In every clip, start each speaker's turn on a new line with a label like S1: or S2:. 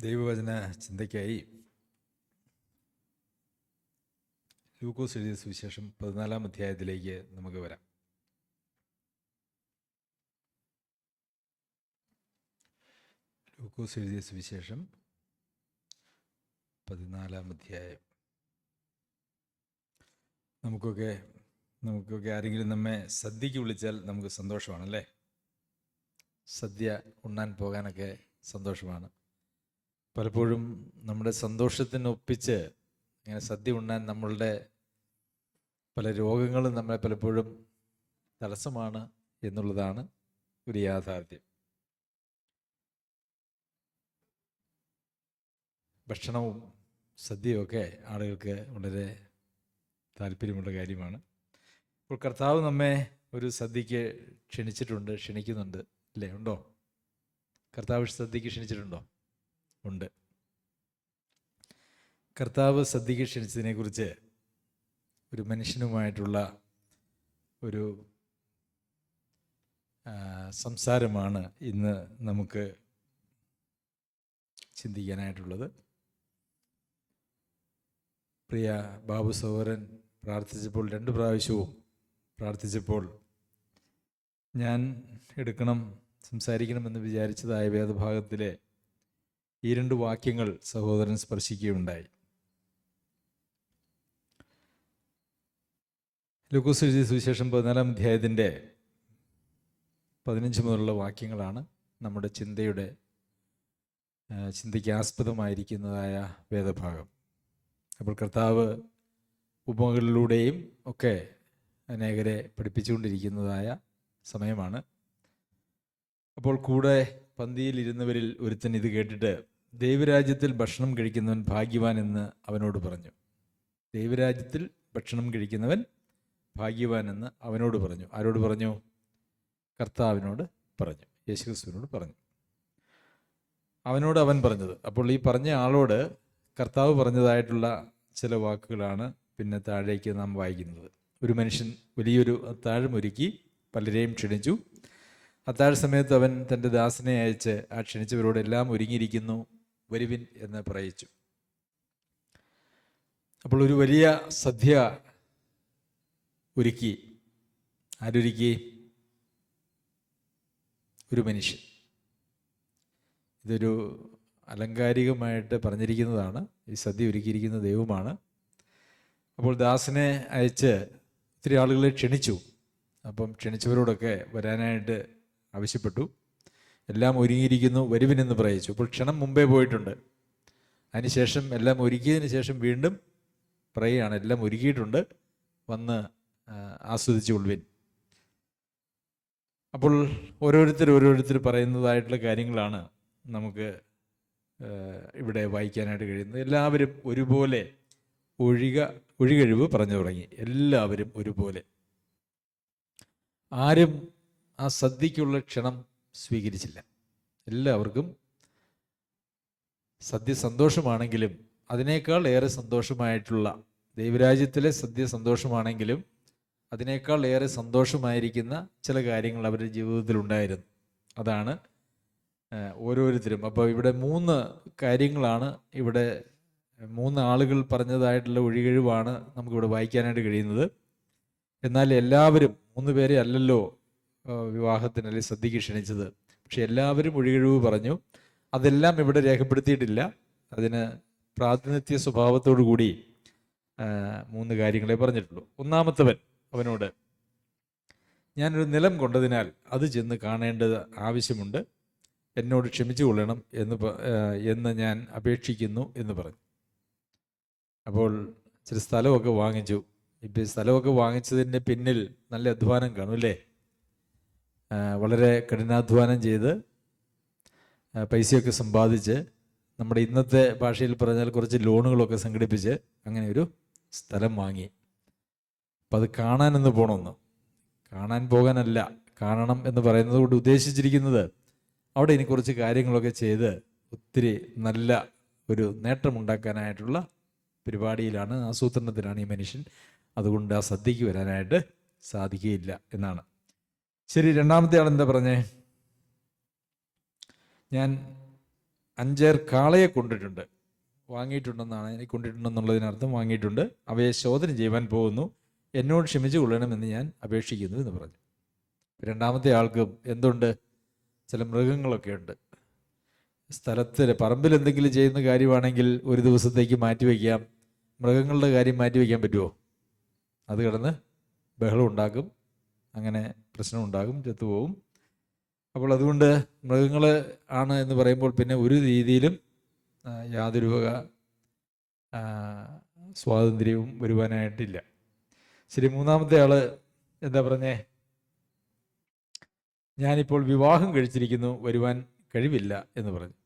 S1: ദൈവവചന ചിന്തയ്ക്കായി ലൂക്കോസ് എഴുതിയ സുവിശേഷം 14-ാം അധ്യായത്തിലേക്ക് നമുക്ക് വരാം. ലൂക്കോസ് എഴുതിയ സുവിശേഷം 14-ാം അധ്യായം. നമുക്കൊക്കെ ആരെങ്കിലും നമ്മെ സദ്യക്ക് വിളിച്ചാൽ നമുക്ക് സന്തോഷമാണല്ലേ. സദ്യ ഉണ്ണാൻ പോകാനൊക്കെ സന്തോഷമാണ്. പലപ്പോഴും നമ്മുടെ സന്തോഷത്തിനൊപ്പിച്ച് ഇങ്ങനെ സദ്യ ഉണ്ണാൻ നമ്മളുടെ പല രോഗങ്ങളും നമ്മളെ പലപ്പോഴും തടസ്സമാണ് എന്നുള്ളതാണ് ഒരു യാഥാർത്ഥ്യം. ഭക്ഷണവും സദ്യയൊക്കെ ആളുകൾക്ക് വളരെ താല്പര്യമുള്ള കാര്യമാണ്. ഇപ്പോൾ കർത്താവ് നമ്മെ ഒരു സദ്യക്ക് ക്ഷണിക്കുന്നുണ്ട് അല്ലേ? ഉണ്ടോ? കർത്താവ് സദ്യക്ക് ക്ഷണിച്ചിട്ടുണ്ടോ? ഉണ്ട്. കർത്താവ് സദ്യക്ക് ക്ഷണിച്ചതിനെക്കുറിച്ച് ഒരു മനുഷ്യനുമായിട്ടുള്ള ഒരു സംസാരമാണ് ഇന്ന് നമുക്ക് ചിന്തിക്കാനായിട്ടുള്ളത്. പ്രിയ ബാബു സഹോദരൻ പ്രാർത്ഥിച്ചപ്പോൾ 2 പ്രാവശ്യവും പ്രാർത്ഥിച്ചപ്പോൾ ഞാൻ സംസാരിക്കണമെന്ന് വിചാരിച്ചതായ വേദഭാഗത്തിലെ ഈ 2 വാക്യങ്ങൾ സഹോദരൻ സ്പർശിക്കുകയുണ്ടായി. ലൂക്കോസ് എഴുതിയ സുവിശേഷം 14-ാം അധ്യായത്തിൻ്റെ 15 മുതലുള്ള വാക്യങ്ങളാണ് നമ്മുടെ ചിന്തയ്ക്ക് ആസ്പദമായിരിക്കുന്നതായ വേദഭാഗം. അപ്പോൾ കർത്താവ് ഉപമകളിലൂടെയും ഒക്കെ അനേകരെ പഠിപ്പിച്ചുകൊണ്ടിരിക്കുന്നതായ സമയമാണ്. അപ്പോൾ കൂടെ പന്തിയിലിരുന്നവരിൽ ഒരുത്തൻ ഇത് കേട്ടിട്ട് ദൈവരാജ്യത്തിൽ ഭക്ഷണം കഴിക്കുന്നവൻ ഭാഗ്യവാൻ എന്ന് അവനോട് പറഞ്ഞു. ദൈവരാജ്യത്തിൽ ഭക്ഷണം കഴിക്കുന്നവൻ ഭാഗ്യവാൻ എന്ന് അവനോട് പറഞ്ഞു. ആരോട് പറഞ്ഞു? കർത്താവിനോട് പറഞ്ഞു, യേശുക്രിസ്തുവിനോട് പറഞ്ഞു. അവനോട് അവൻ പറഞ്ഞത്. അപ്പോൾ ഈ പറഞ്ഞ ആളോട് കർത്താവ് പറഞ്ഞതായിട്ടുള്ള ചില വാക്കുകളാണ് പിന്നെ താഴേക്ക് നാം വായിക്കുന്നത്. ഒരു മനുഷ്യൻ വലിയൊരു അത്താഴം ഒരുക്കി പലരെയും ക്ഷണിച്ചു. അത്താഴ സമയത്ത് അവൻ തൻ്റെ ദാസനെ അയച്ച് ആ ക്ഷണിച്ചവരോട് എല്ലാം ഒരുങ്ങിയിരിക്കുന്നു, വരുവിൻ എന്ന് പറയിച്ചു. അപ്പോൾ ഒരു വലിയ സദ്യ ഒരുക്കി. ആരൊരുക്കി? ഒരു മനുഷ്യൻ. ഇതൊരു അലങ്കാരികമായിട്ട് പറഞ്ഞിരിക്കുന്നതാണ്. ഈ സദ്യ ഒരുക്കിയിരിക്കുന്ന ദൈവമാണ്. അപ്പോൾ ദാസനെ അയച്ച് ഒത്തിരി ആളുകളെ ക്ഷണിച്ചു. അപ്പം ക്ഷണിച്ചവരോടൊക്കെ വരാനായിട്ട് ആവശ്യപ്പെട്ടു. എല്ലാം ഒരുങ്ങിയിരിക്കുന്നു, വരുവിനെന്ന് പറയിച്ചു. അപ്പോൾ ക്ഷണം മുമ്പേ പോയിട്ടുണ്ട്. അതിനുശേഷം എല്ലാം ഒരുക്കിയതിന് ശേഷം വീണ്ടും പറയുകയാണ്, എല്ലാം ഒരുക്കിയിട്ടുണ്ട്, വന്ന് ആസ്വദിച്ചു കൊള്ളുവിൻ. അപ്പോൾ ഓരോരുത്തർ പറയുന്നതായിട്ടുള്ള കാര്യങ്ങളാണ് നമുക്ക് ഇവിടെ വായിക്കാനായിട്ട് കഴിയുന്നത്. എല്ലാവരും ഒരുപോലെ ഒഴികഴിവ് പറഞ്ഞു തുടങ്ങി. എല്ലാവരും ഒരുപോലെ. ആരും ആ സദ്യക്കുള്ള ക്ഷണം സ്വീകരിച്ചില്ല. എല്ലാവർക്കും സദ്യ സന്തോഷമാണെങ്കിലും അതിനേക്കാൾ ഏറെ സന്തോഷമായിട്ടുള്ള, ദൈവരാജ്യത്തിലെ സദ്യ സന്തോഷമാണെങ്കിലും അതിനേക്കാൾ ഏറെ സന്തോഷമായിരിക്കുന്ന ചില കാര്യങ്ങൾ അവരുടെ ജീവിതത്തിൽ ഉണ്ടായിരുന്നു. അതാണ് ഓരോരുത്തരും. അപ്പോൾ ഇവിടെ 3 കാര്യങ്ങളാണ്, ഇവിടെ 3 ആളുകൾ പറഞ്ഞതായിട്ടുള്ള ഒഴികഴിവാണ് നമുക്കിവിടെ വായിക്കാനായിട്ട് കഴിയുന്നത്. എന്നാൽ എല്ലാവരും 3 പേരെ അല്ലല്ലോ വിവാഹത്തിന് അല്ലെങ്കിൽ സദ്യക്ക് ക്ഷണിച്ചത്. പക്ഷെ എല്ലാവരും ഒഴികഴിവ് പറഞ്ഞു. അതെല്ലാം ഇവിടെ രേഖപ്പെടുത്തിയിട്ടില്ല. അതിന് പ്രാതിനിധ്യ സ്വഭാവത്തോടു കൂടി 3 കാര്യങ്ങളെ പറഞ്ഞിട്ടുള്ളൂ. ഒന്നാമത്തവൻ അവനോട്, ഞാനൊരു നിലം കൊണ്ടതിനാൽ അത് ചെന്ന് കാണേണ്ടത് ആവശ്യമുണ്ട്, എന്നോട് ക്ഷമിച്ചു കൊള്ളണം എന്ന് ഞാൻ അപേക്ഷിക്കുന്നു എന്ന് പറഞ്ഞു. അപ്പോൾ ഇച്ചിരി സ്ഥലമൊക്കെ വാങ്ങിച്ചു. ഇപ്പം സ്ഥലമൊക്കെ വാങ്ങിച്ചതിൻ്റെ പിന്നിൽ നല്ല അധ്വാനം കാണും അല്ലേ? വളരെ കഠിനാധ്വാനം ചെയ്ത് പൈസയൊക്കെ സമ്പാദിച്ച്, നമ്മുടെ ഇന്നത്തെ ഭാഷയിൽ പറഞ്ഞാൽ കുറച്ച് ലോണുകളൊക്കെ സംഘടിപ്പിച്ച് അങ്ങനെ ഒരു സ്ഥലം വാങ്ങി. അപ്പം അത് കാണാനൊന്ന് പോകണമെന്ന്. കാണാൻ പോകാനല്ല, കാണണം എന്ന് പറയുന്നത് കൊണ്ട് ഉദ്ദേശിച്ചിരിക്കുന്നത് അവിടെ ഇനി കുറച്ച് കാര്യങ്ങളൊക്കെ ചെയ്ത് ഒത്തിരി നല്ല ഒരു നേട്ടമുണ്ടാക്കാനായിട്ടുള്ള പരിപാടിയിലാണ്, ആസൂത്രണത്തിലാണ് ഈ മനുഷ്യൻ. അതുകൊണ്ട് ആ സദ്യക്ക് വരാനായിട്ട് സാധിക്കുകയില്ല എന്നാണ്. ശരി, രണ്ടാമത്തെ ആൾ എന്താ പറഞ്ഞേ? ഞാൻ 5 കാളയെ കൊണ്ടിട്ടുണ്ട്, വാങ്ങിയിട്ടുണ്ടെന്നാണ്, എനിക്ക് കൊണ്ടിട്ടുണ്ടെന്നുള്ളതിനർത്ഥം വാങ്ങിയിട്ടുണ്ട്. അവയെ ശോധന ചെയ്യുവാൻ പോകുന്നു. എന്നോട് ക്ഷമിച്ചു കൊള്ളണമെന്ന് ഞാൻ അപേക്ഷിക്കുന്നു എന്ന് പറഞ്ഞു. രണ്ടാമത്തെ ആൾക്ക് എന്തുണ്ട്? ചില മൃഗങ്ങളൊക്കെ ഉണ്ട്. സ്ഥലത്തിൽ പറമ്പിൽ എന്തെങ്കിലും ചെയ്യുന്ന കാര്യമാണെങ്കിൽ ഒരു ദിവസത്തേക്ക് മാറ്റിവെക്കാം. മൃഗങ്ങളുടെ കാര്യം മാറ്റിവെക്കാൻ പറ്റുമോ? അത് കിടന്ന് ബഹളം ഉണ്ടാക്കും, അങ്ങനെ പ്രശ്നം ഉണ്ടാകും, ചത്തുപോകും. അപ്പോൾ അതുകൊണ്ട് മൃഗങ്ങൾ ആണ് എന്ന് പറയുമ്പോൾ പിന്നെ ഒരു രീതിയിലും യാതൊരു വക സ്വാതന്ത്ര്യവും വരുവാനായിട്ടില്ല. ശരി, മൂന്നാമത്തെ ആള് എന്താ പറഞ്ഞേ? ഞാനിപ്പോൾ വിവാഹം കഴിച്ചിരിക്കുന്നു, വരുവാൻ കഴിവില്ല എന്ന് പറഞ്ഞു.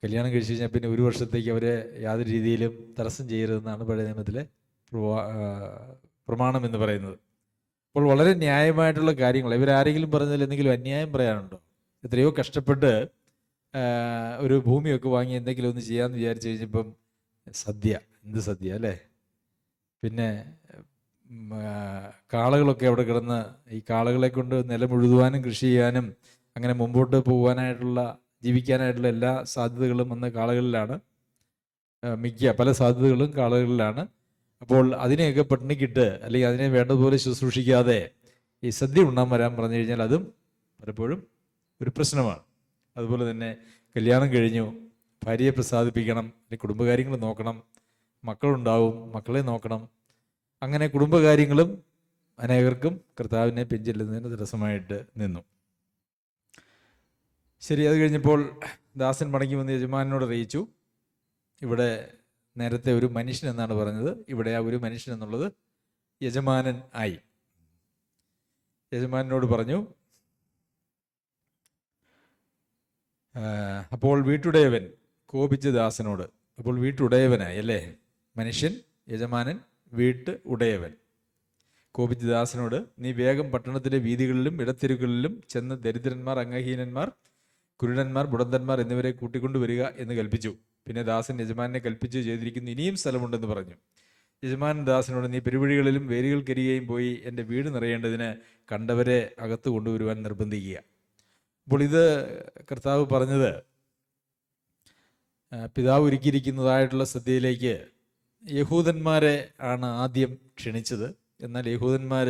S1: കല്യാണം കഴിച്ചു കഴിഞ്ഞാൽ പിന്നെ 1 വർഷത്തേക്ക് അവരെ യാതൊരു രീതിയിലും തടസ്സം ചെയ്യരുതെന്നാണ് പഴയ നിയമത്തിലെ പ്രമാണം എന്ന് പറയുന്നത്. അപ്പോൾ വളരെ ന്യായമായിട്ടുള്ള കാര്യങ്ങൾ. ഇവരാരെങ്കിലും പറഞ്ഞതിൽ എന്തെങ്കിലും അന്യായം പറയാനുണ്ടോ? എത്രയോ കഷ്ടപ്പെട്ട് ഒരു ഭൂമിയൊക്കെ വാങ്ങി എന്തെങ്കിലും ഒന്ന് ചെയ്യാമെന്ന് വിചാരിച്ചു കഴിഞ്ഞപ്പം സദ്യ, എന്ത് സദ്യ അല്ലേ? പിന്നെ കാളകളൊക്കെ അവിടെ കിടന്ന് ഈ കാളകളെ കൊണ്ട് നിലമുഴുതുവാനും കൃഷി ചെയ്യാനും അങ്ങനെ മുമ്പോട്ട് പോകാനായിട്ടുള്ള, ജീവിക്കാനായിട്ടുള്ള എല്ലാ സാധ്യതകളും അന്ന് കാളകളിലാണ്. പല സാധ്യതകളും കാളകളിലാണ്. അപ്പോൾ അതിനെയൊക്കെ പട്ടിണിക്കിട്ട് അല്ലെങ്കിൽ അതിനെ വേണ്ടതുപോലെ ശുശ്രൂഷിക്കാതെ ഈ സദ്യ ഉണ്ണാൻ വരാൻ പറഞ്ഞു കഴിഞ്ഞാൽ അതും പലപ്പോഴും ഒരു പ്രശ്നമാണ്. അതുപോലെ തന്നെ കല്യാണം കഴിഞ്ഞു, ഭാര്യയെ പ്രസാദിപ്പിക്കണം, അല്ലെങ്കിൽ കുടുംബകാര്യങ്ങൾ നോക്കണം, മക്കളുണ്ടാവും, മക്കളെ നോക്കണം. അങ്ങനെ കുടുംബകാര്യങ്ങളും അനേകർക്കും കർത്താവിനെ പിൻചെല്ലുന്നതിന് തടസ്സമായിട്ട് നിന്നു. ശരി, അത് കഴിഞ്ഞപ്പോൾ ദാസൻ മടങ്ങി വന്ന് യജമാനോട് അറിയിച്ചു. ഇവിടെ നേരത്തെ ഒരു മനുഷ്യൻ എന്നാണ് പറഞ്ഞത്, ഇവിടെ ആ ഒരു മനുഷ്യൻ എന്നുള്ളത് യജമാനൻ ആയി. യജമാനോട് പറഞ്ഞു. അപ്പോൾ വീട്ടുടയവൻ കോപിച്ച് ദാസനോട്, അപ്പോൾ വീട്ടുടയവനായി അല്ലേ? മനുഷ്യൻ, യജമാനൻ, വീട്ട് ഉടയവൻ കോപിച്ച് ദാസനോട്, നീ വേഗം പട്ടണത്തിലെ വീതികളിലും ഇടത്തെരുവുകളിലും ചെന്ന് ദരിദ്രന്മാർ, അംഗഹീനന്മാർ, കുരുടന്മാർ, മുടന്തന്മാർ എന്നിവരെ കൂട്ടിക്കൊണ്ടുവരിക എന്ന് കൽപ്പിച്ചു. പിന്നെ ദാസൻ യജമാനെ കൽപ്പിച്ചു ചെയ്തിരിക്കുന്നു, ഇനിയും സ്ഥലമുണ്ടെന്ന് പറഞ്ഞു. യജമാനൻ ദാസനോട്, നീ പെരുവഴികളിലും വേലികൾക്കരികെയും പോയി എൻ്റെ വീട് നിറയേണ്ടതിന് കണ്ടവരെ അകത്ത് കൊണ്ടുവരുവാൻ നിർബന്ധിക്കുക. അപ്പോൾ ഇത് കർത്താവ് പറഞ്ഞത് പിതാവ് ഒരുക്കിയിരിക്കുന്നതായിട്ടുള്ള സദ്യയിലേക്ക് യഹൂദന്മാരെ ആണ് ആദ്യം ക്ഷണിച്ചത്. എന്നാൽ യഹൂദന്മാർ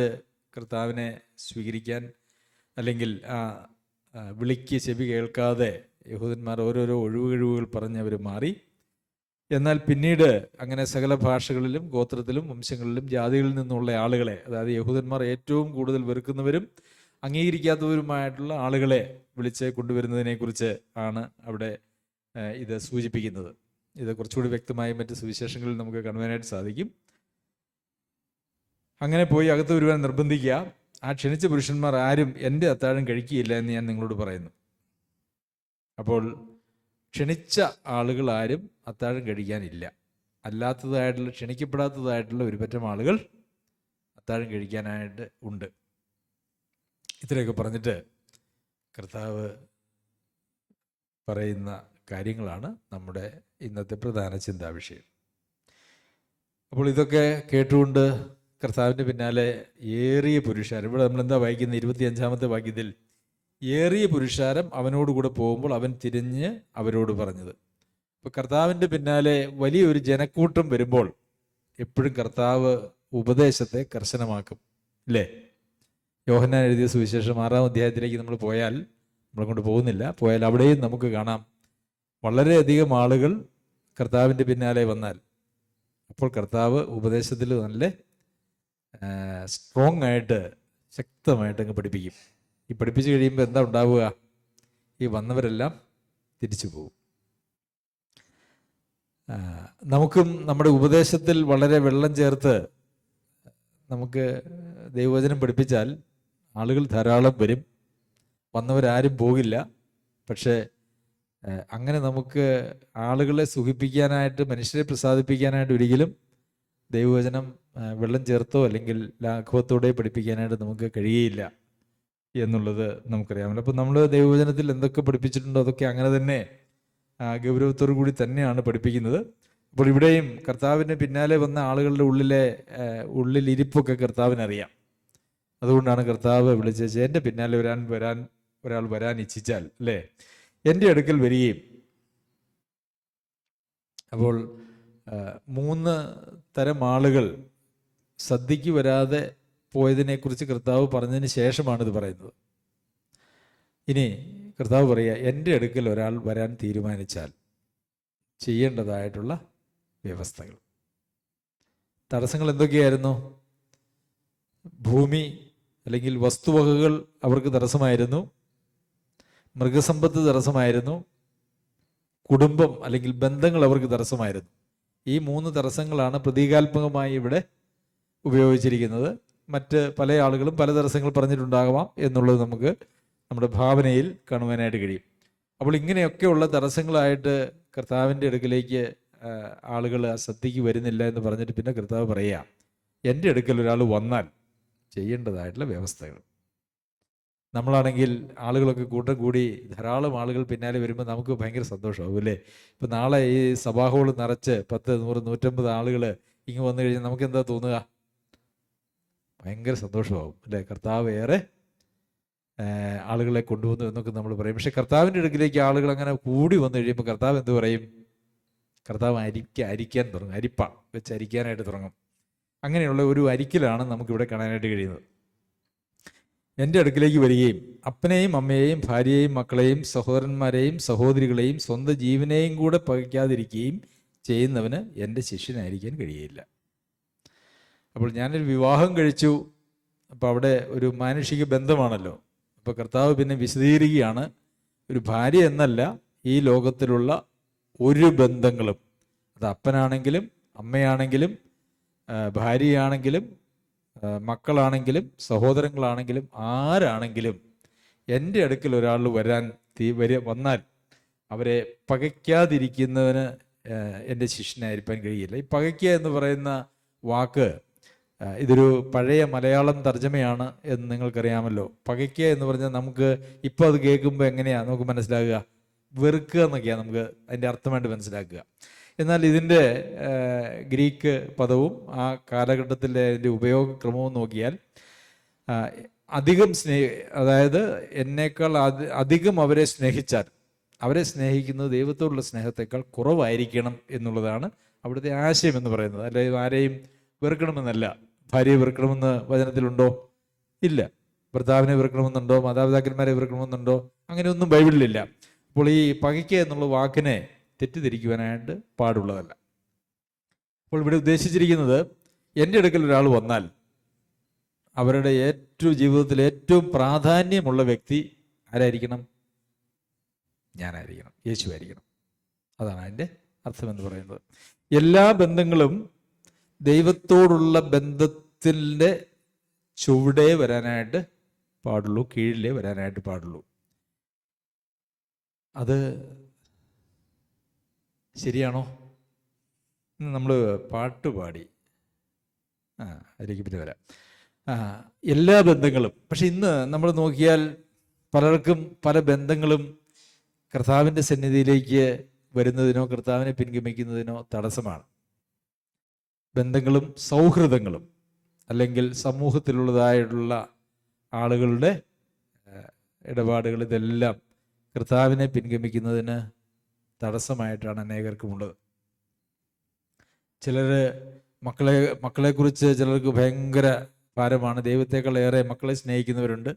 S1: കർത്താവിനെ സ്വീകരിക്കാൻ അല്ലെങ്കിൽ വിളിക്ക് ചെവി കേൾക്കാതെ യഹൂദന്മാർ ഓരോരോ ഒഴിവുകഴിവുകൾ പറഞ്ഞ് അവർ മാറി. എന്നാൽ പിന്നീട് അങ്ങനെ സകല ഭാഷകളിലും ഗോത്രത്തിലും വംശങ്ങളിലും ജാതികളിൽ നിന്നുള്ള ആളുകളെ, അതായത് യഹൂദന്മാർ ഏറ്റവും കൂടുതൽ വെറുക്കുന്നവരും അംഗീകരിക്കാത്തവരുമായിട്ടുള്ള ആളുകളെ വിളിച്ച് കൊണ്ടുവരുന്നതിനെക്കുറിച്ച് ആണ് അവിടെ ഇത് സൂചിപ്പിക്കുന്നത്. ഇത് കുറച്ചുകൂടി വ്യക്തമായി മറ്റ് സുവിശേഷങ്ങളിൽ നമുക്ക് കാണുവാനായിട്ട് സാധിക്കും. അങ്ങനെ പോയി അകത്ത് വരുവാൻ നിർബന്ധിക്കുക. ആ ക്ഷണിച്ച പുരുഷന്മാർ ആരും എൻ്റെ അത്താഴം കഴിക്കുകയില്ല എന്ന് ഞാൻ നിങ്ങളോട് പറയുന്നു. അപ്പോൾ ക്ഷണിച്ച ആളുകൾ ആരും അത്താഴം കഴിക്കാനില്ല. അല്ലാത്തതായിട്ടുള്ള, ക്ഷണിക്കപ്പെടാത്തതായിട്ടുള്ള ഒരു പറ്റം ആളുകൾ അത്താഴം കഴിക്കാനായിട്ട് ഉണ്ട്. ഇത്രയൊക്കെ പറഞ്ഞിട്ട് കർത്താവ് പറയുന്ന കാര്യങ്ങളാണ് നമ്മുടെ ഇന്നത്തെ പ്രധാന ചിന്താവിഷയം. അപ്പോൾ ഇതൊക്കെ കേട്ടുകൊണ്ട് കർത്താവിൻ്റെ പിന്നാലെ ഏറിയ പുരുഷാരം, ഇവിടെ നമ്മൾ എന്താ വായിക്കുന്നത്? 25-ാമത്തെ വാക്യത്തിൽ ഏറിയ പുരുഷാരം അവനോടുകൂടെ പോകുമ്പോൾ അവൻ തിരിഞ്ഞ് അവരോട് പറഞ്ഞത്. അപ്പോൾ കർത്താവിൻ്റെ പിന്നാലെ വലിയൊരു ജനക്കൂട്ടം വരുമ്പോൾ എപ്പോഴും കർത്താവ് ഉപദേശത്തെ കർശനമാക്കും, അല്ലേ? യോഹന്നാൻ എഴുതിയ സുവിശേഷം 6-ാം അധ്യായത്തിലേക്ക് നമ്മൾ പോയാൽ, നമ്മളെ കൊണ്ട് പോകുന്നില്ല, പോയാൽ അവിടെയും നമുക്ക് കാണാം വളരെയധികം ആളുകൾ കർത്താവിൻ്റെ പിന്നാലെ വന്നാൽ അപ്പോൾ കർത്താവ് ഉപദേശത്തിൽ നല്ല സ്ട്രോങ് ആയിട്ട്, ശക്തമായിട്ട് അങ്ങ് പഠിപ്പിക്കും. ഈ പഠിപ്പിച്ച് കഴിയുമ്പോൾ എന്താ ഉണ്ടാവുക? ഈ വന്നവരെല്ലാം തിരിച്ചു പോകും. നമുക്കും നമ്മുടെ ഉപദേശത്തിൽ വളരെ വെള്ളം ചേർത്ത് നമുക്ക് ദൈവവചനം പഠിപ്പിച്ചാൽ ആളുകൾ ധാരാളം വരും, വന്നവരാരും പോകില്ല. പക്ഷേ അങ്ങനെ നമുക്ക് ആളുകളെ സുഖിപ്പിക്കാനായിട്ട്, മനുഷ്യരെ പ്രസാദിപ്പിക്കാനായിട്ട് ഒരിക്കലും ദൈവവചനം വെള്ളം ചേർത്തോ അല്ലെങ്കിൽ ലാഘവത്തോടെ പഠിപ്പിക്കാനായിട്ട് നമുക്ക് കഴിയുകയില്ല എന്നുള്ളത് നമുക്കറിയാമല്ലോ. അപ്പോൾ നമ്മൾ ദൈവവചനത്തിൽ എന്തൊക്കെ പഠിപ്പിച്ചിട്ടുണ്ടോ അതൊക്കെ അങ്ങനെ തന്നെ ഗൗരവത്തോടു കൂടി തന്നെയാണ് പഠിപ്പിക്കുന്നത്. അപ്പോൾ ഇവിടെയും കർത്താവിൻ്റെ പിന്നാലെ വന്ന ആളുകളുടെ ഉള്ളിലിരിപ്പൊക്കെ കർത്താവിനറിയാം. അതുകൊണ്ടാണ് കർത്താവ് വിളിച്ചത്, എൻ്റെ പിന്നാലെ ഒരാൾ വരാൻ ഇച്ഛിച്ചാൽ, അല്ലേ, എൻ്റെ അടുക്കൽ വരികയും അപ്പോൾ 3 തരം ആളുകൾ സദ്യക്ക് വരാതെ പോയതിനെക്കുറിച്ച് കർത്താവ് പറഞ്ഞതിന് ശേഷമാണിത് പറയുന്നത്. ഇനി കർത്താവ് പറയുക, എൻ്റെ അടുക്കൽ ഒരാൾ വരാൻ തീരുമാനിച്ചാൽ ചെയ്യേണ്ടതായിട്ടുള്ള വ്യവസ്ഥകൾ. തടസ്സങ്ങൾ എന്തൊക്കെയായിരുന്നു? ഭൂമി അല്ലെങ്കിൽ വസ്തുവകകൾ അവർക്ക് തടസ്സമായിരുന്നു, മൃഗസമ്പത്ത് തടസ്സമായിരുന്നു, കുടുംബം അല്ലെങ്കിൽ ബന്ധങ്ങൾ അവർക്ക് തടസ്സമായിരുന്നു. ഈ 3 തടസ്സങ്ങളാണ് പ്രതീകാത്മകമായി ഇവിടെ ഉപയോഗിച്ചിരിക്കുന്നത്. മറ്റ് പല ആളുകളും പല തടസ്സങ്ങൾ പറഞ്ഞിട്ടുണ്ടാകാം എന്നുള്ളത് നമുക്ക് നമ്മുടെ ഭാവനയിൽ കാണുവാനായിട്ട് കഴിയും. അപ്പോൾ ഇങ്ങനെയൊക്കെയുള്ള തടസ്സങ്ങളായിട്ട് കർത്താവിൻ്റെ അടുക്കിലേക്ക് ആളുകൾ സദ്യക്ക് വരുന്നില്ല എന്ന് പറഞ്ഞിട്ട് പിന്നെ കർത്താവ് പറയുക, എൻ്റെ അടുക്കൽ ഒരാൾ വന്നാൽ ചെയ്യേണ്ടതായിട്ടുള്ള വ്യവസ്ഥകൾ. നമ്മളാണെങ്കിൽ ആളുകളൊക്കെ കൂട്ടം കൂടി ധാരാളം ആളുകൾ പിന്നാലെ വരുമ്പോൾ നമുക്ക് ഭയങ്കര സന്തോഷമാകും അല്ലേ? ഇപ്പം നാളെ ഈ സഭാ ഹോൾ നിറച്ച് 10, 100, 150 ആളുകൾ ഇങ്ങ് വന്നു കഴിഞ്ഞാൽ നമുക്ക് എന്താ തോന്നുക? ഭയങ്കര സന്തോഷമാകും അല്ലേ? കർത്താവ് ഏറെ ആളുകളെ കൊണ്ടുവന്നു എന്നൊക്കെ നമ്മൾ പറയും. പക്ഷെ കർത്താവിൻ്റെ അടുക്കിലേക്ക് ആളുകൾ അങ്ങനെ കൂടി വന്നു കഴിയുമ്പോൾ കർത്താവ് എന്ത് പറയും? കർത്താവ് അരിക്കാൻ തുടങ്ങും, അരിപ്പ വെച്ച് അരിക്കാനായിട്ട് തുടങ്ങും. അങ്ങനെയുള്ള ഒരു അരിക്കലാണ് നമുക്കിവിടെ കാണാനായിട്ട് കഴിയുന്നത്. എൻ്റെ അടുക്കിലേക്ക് വരികയും അപ്പനെയും അമ്മയെയും ഭാര്യയെയും മക്കളെയും സഹോദരന്മാരെയും സഹോദരികളെയും സ്വന്തം ജീവനെയും കൂടെ പകയ്ക്കാതിരിക്കുകയും ചെയ്യുന്നവന് എൻ്റെ ശിഷ്യനായിരിക്കാൻ കഴിയില്ല. അപ്പോൾ ഞാനൊരു വിവാഹം കഴിച്ചു, അപ്പോൾ അവിടെ ഒരു മാനുഷിക ബന്ധമാണല്ലോ. അപ്പോൾ കർത്താവ് പിന്നെ വിശദീകരിക്കുകയാണ്, ഒരു ഭാര്യ എന്നല്ല, ഈ ലോകത്തിലുള്ള ഒരു ബന്ധങ്ങളും, അത് അപ്പനാണെങ്കിലും അമ്മയാണെങ്കിലും ഭാര്യയാണെങ്കിലും മക്കളാണെങ്കിലും സഹോദരങ്ങളാണെങ്കിലും ആരാണെങ്കിലും എൻ്റെ അടുക്കൽ ഒരാൾ വന്നാൽ അവരെ പകയ്ക്കാതിരിക്കുന്നവന് എൻ്റെ ശിഷ്യനായിരിക്കാൻ കഴിയില്ല. ഈ പകയ്ക്കുക എന്ന് പറയുന്ന വാക്ക് ഇതൊരു പഴയ മലയാളം തർജ്ജമയാണ് എന്ന് നിങ്ങൾക്കറിയാമല്ലോ. പകയ്ക്കുക എന്ന് പറഞ്ഞാൽ നമുക്ക് ഇപ്പോൾ അത് കേൾക്കുമ്പോൾ എങ്ങനെയാണ് നമുക്ക് മനസ്സിലാകുക? വെറുക്കുക എന്നൊക്കെയാണ് നമുക്ക് അതിൻ്റെ അർത്ഥമായിട്ട് മനസ്സിലാക്കുക. എന്നാൽ ഇതിൻ്റെ ഗ്രീക്ക് പദവും ആ കാലഘട്ടത്തിലെ അതിൻ്റെ ഉപയോഗക്രമവും നോക്കിയാൽ അധികം അതായത് എന്നേക്കാൾ അധികം അവരെ സ്നേഹിച്ചാൽ, അവരെ സ്നേഹിക്കുന്നത് ദൈവത്തോടുള്ള സ്നേഹത്തെക്കാൾ കുറവായിരിക്കണം എന്നുള്ളതാണ് അവിടുത്തെ ആശയം എന്ന് പറയുന്നത്. അല്ലാതെ ആരെയും വെറുക്കണമെന്നല്ല. ഭാര്യയെ വെറുക്കണമെന്ന് വചനത്തിലുണ്ടോ? ഇല്ല. ഭർത്താവിനെ വെറുക്കണമെന്നുണ്ടോ? മാതാപിതാക്കന്മാരെ വെറുക്കണമെന്നുണ്ടോ? അങ്ങനെയൊന്നും ബൈബിളിലില്ല. അപ്പോൾ ഈ പകയ്ക്കുക എന്നുള്ള വാക്കിനെ തെറ്റിദ്ധരിക്കുവാനായിട്ട് പാടുള്ളതല്ല. അപ്പോൾ ഇവിടെ ഉദ്ദേശിച്ചിരിക്കുന്നത്, എൻ്റെ അടുക്കൽ ഒരാൾ വന്നാൽ അവരുടെ ജീവിതത്തിൽ ഏറ്റവും പ്രാധാന്യമുള്ള വ്യക്തി ആരായിരിക്കണം? ഞാനായിരിക്കണം, യേശുവായിരിക്കണം. അതാണ് അതിൻ്റെ അർത്ഥമെന്ന് പറയുന്നത്. എല്ലാ ബന്ധങ്ങളും ദൈവത്തോടുള്ള ബന്ധത്തിൻ്റെ ചുവടെ വരാനായിട്ട് പാടുള്ളൂ, കീഴിലേ വരാനായിട്ട് പാടുള്ളൂ. അത് ശരിയാണോ? നമ്മൾ പാട്ടുപാടി അതിലേക്ക് പിന്നെ വരാം. എല്ലാ ബന്ധങ്ങളും, പക്ഷെ ഇന്ന് നമ്മൾ നോക്കിയാൽ പലർക്കും പല ബന്ധങ്ങളും കർത്താവിൻ്റെ സന്നിധിയിലേക്ക് വരുന്നതിനോ കർത്താവിനെ പിൻഗമിക്കുന്നതിനോ തടസ്സമാണ്. ബന്ധങ്ങളും സൗഹൃദങ്ങളും അല്ലെങ്കിൽ സമൂഹത്തിലുള്ളതായിട്ടുള്ള ആളുകളുടെ ഇടപാടുകൾ, ഇതെല്ലാം കർത്താവിനെ പിൻഗമിക്കുന്നതിന് തടസ്സമായിട്ടാണ് അനേകർക്കുമുള്ളത്. ചിലർ മക്കളെക്കുറിച്ച് ചിലർക്ക് ഭയങ്കര ഭാരമാണ്. ദൈവത്തെക്കാൾ ഏറെ മക്കളെ സ്നേഹിക്കുന്നവരുണ്ട്,